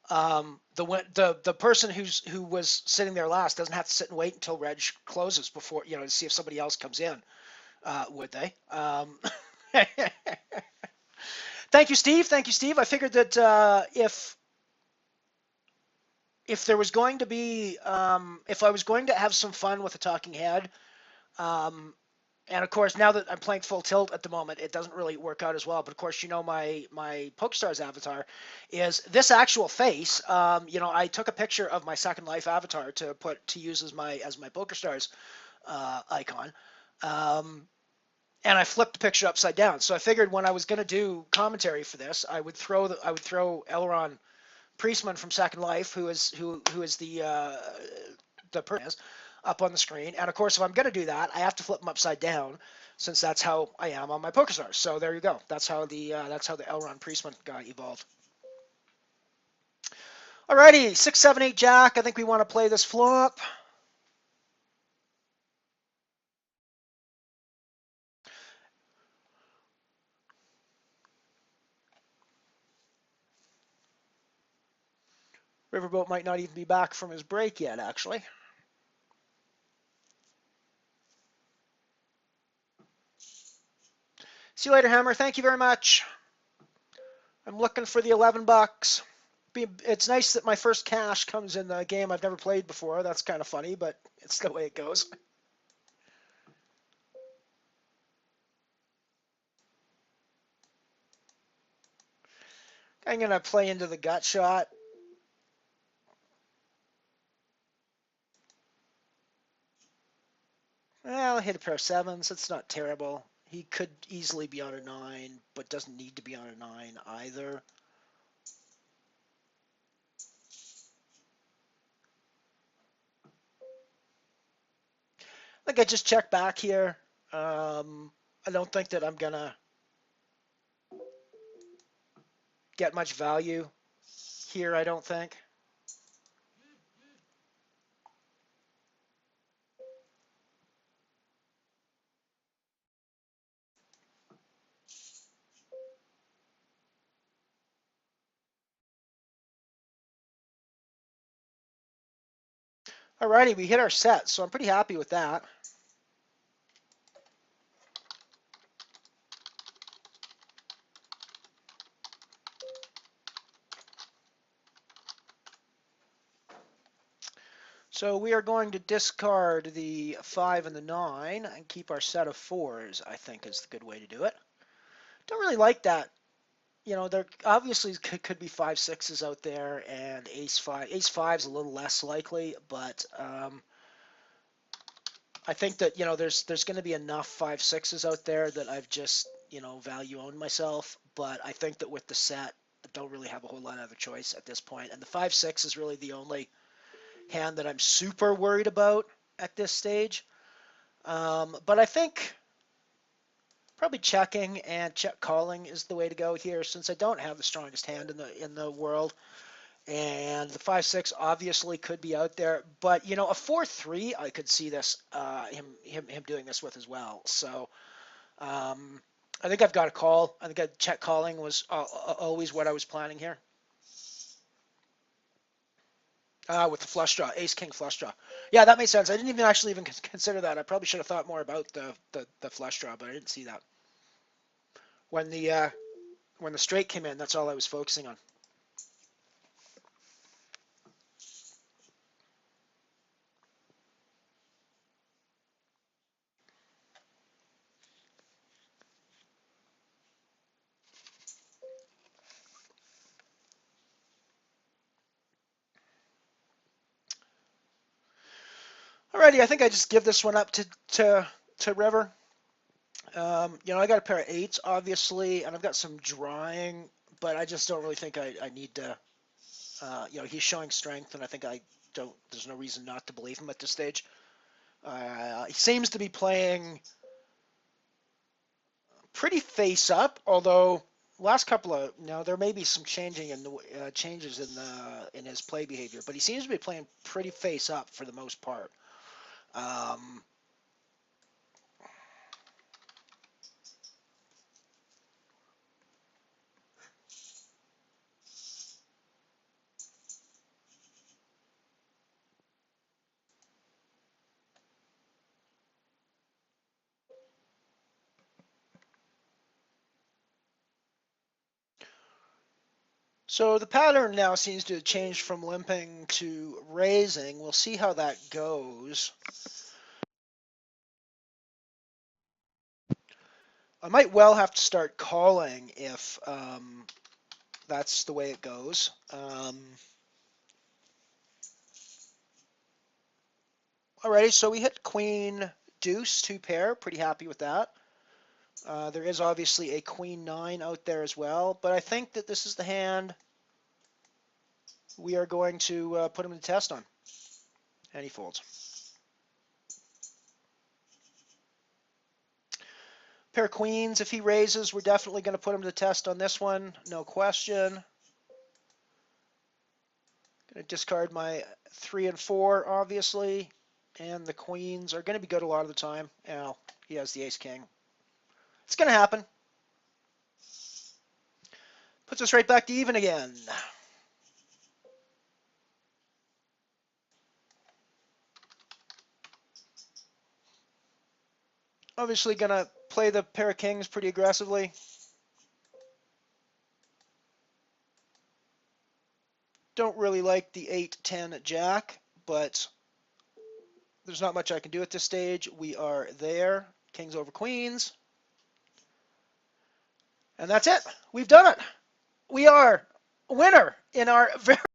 The person who was sitting there last doesn't have to sit and wait until reg closes before to see if somebody else comes in. Would they? Thank you, Steve. Thank you, Steve. I figured that if there was going to be if I was going to have some fun with a talking head, um, and of course now that I'm playing full tilt at the moment, it doesn't really work out as well. But of course, my PokeStars avatar is this actual face. I took a picture of my Second Life avatar to use as my PokeStars icon. Um, and I flipped the picture upside down. So I figured when I was going to do commentary for this, I would throw Elron Priestman from Second Life, who is the person is, up on the screen. And of course, if I'm going to do that, I have to flip him upside down, since that's how I am on my PokeStars. So there you go. That's how the Elron Priestman guy evolved. Alrighty, 6, 7, 8 Jack. I think we want to play this flop. Riverboat might not even be back from his break yet, actually. See you later, Hammer. Thank you very much. I'm looking for the $11. It's nice that my first cash comes in the game I've never played before. That's kind of funny, but it's the way it goes. I'm going to play into the gut shot. Well, I'll hit a pair of sevens. It's not terrible. He could easily be on a 9, but doesn't need to be on a 9 either. I think I just check back here. I don't think that I'm going to get much value here, I don't think. Alrighty, we hit our set, so I'm pretty happy with that. So we are going to discard the 5 and the 9 and keep our set of 4s, I think is the good way to do it. Don't really like that. There obviously could be 5 6s out there, and ace 5. Ace 5 is a little less likely, but I think that there's going to be enough 5 6s out there that I've just value owned myself. But I think that with the set, I don't really have a whole lot of other choice at this point, and the 5 6 is really the only hand that I'm super worried about at this stage. But I think probably checking and check calling is the way to go here, since I don't have the strongest hand in the world. And the 5 6 obviously could be out there, but a 4 3 I could see this him doing this with as well. So I think I've got a call. I think a check calling was always what I was planning here. With the flush draw, ace king flush draw. Yeah, that makes sense. I didn't even consider that. I probably should have thought more about the flush draw, but I didn't see that. When the straight came in, that's all I was focusing on. Alrighty, I think I just give this one up to river. I got a pair of eights, obviously, and I've got some drawing, but I just don't really think I need to. He's showing strength, and I think I don't. There's no reason not to believe him at this stage. He seems to be playing pretty face up, although last couple of there may be some changes in his play behavior, but he seems to be playing pretty face up for the most part. Um, So the pattern now seems to have changed from limping to raising. We'll see how that goes. I might well have to start calling if that's the way it goes. Alrighty, so we hit queen deuce, two pair. Pretty happy with that. There is obviously a queen nine out there as well, but I think that this is the hand we are going to put him to test on. And he folds. Pair of queens, if he raises, we're definitely going to put him to the test on this one, no question. Going to discard my 3 and 4, obviously, and the queens are going to be good a lot of the time. Now, he has the ace-king. It's going to happen. Puts us right back to even again. Obviously going to play the pair of kings pretty aggressively. Don't really like the 8-10 jack, but there's not much I can do at this stage. We are there. Kings over queens. And that's it. We've done it. We are a winner in our very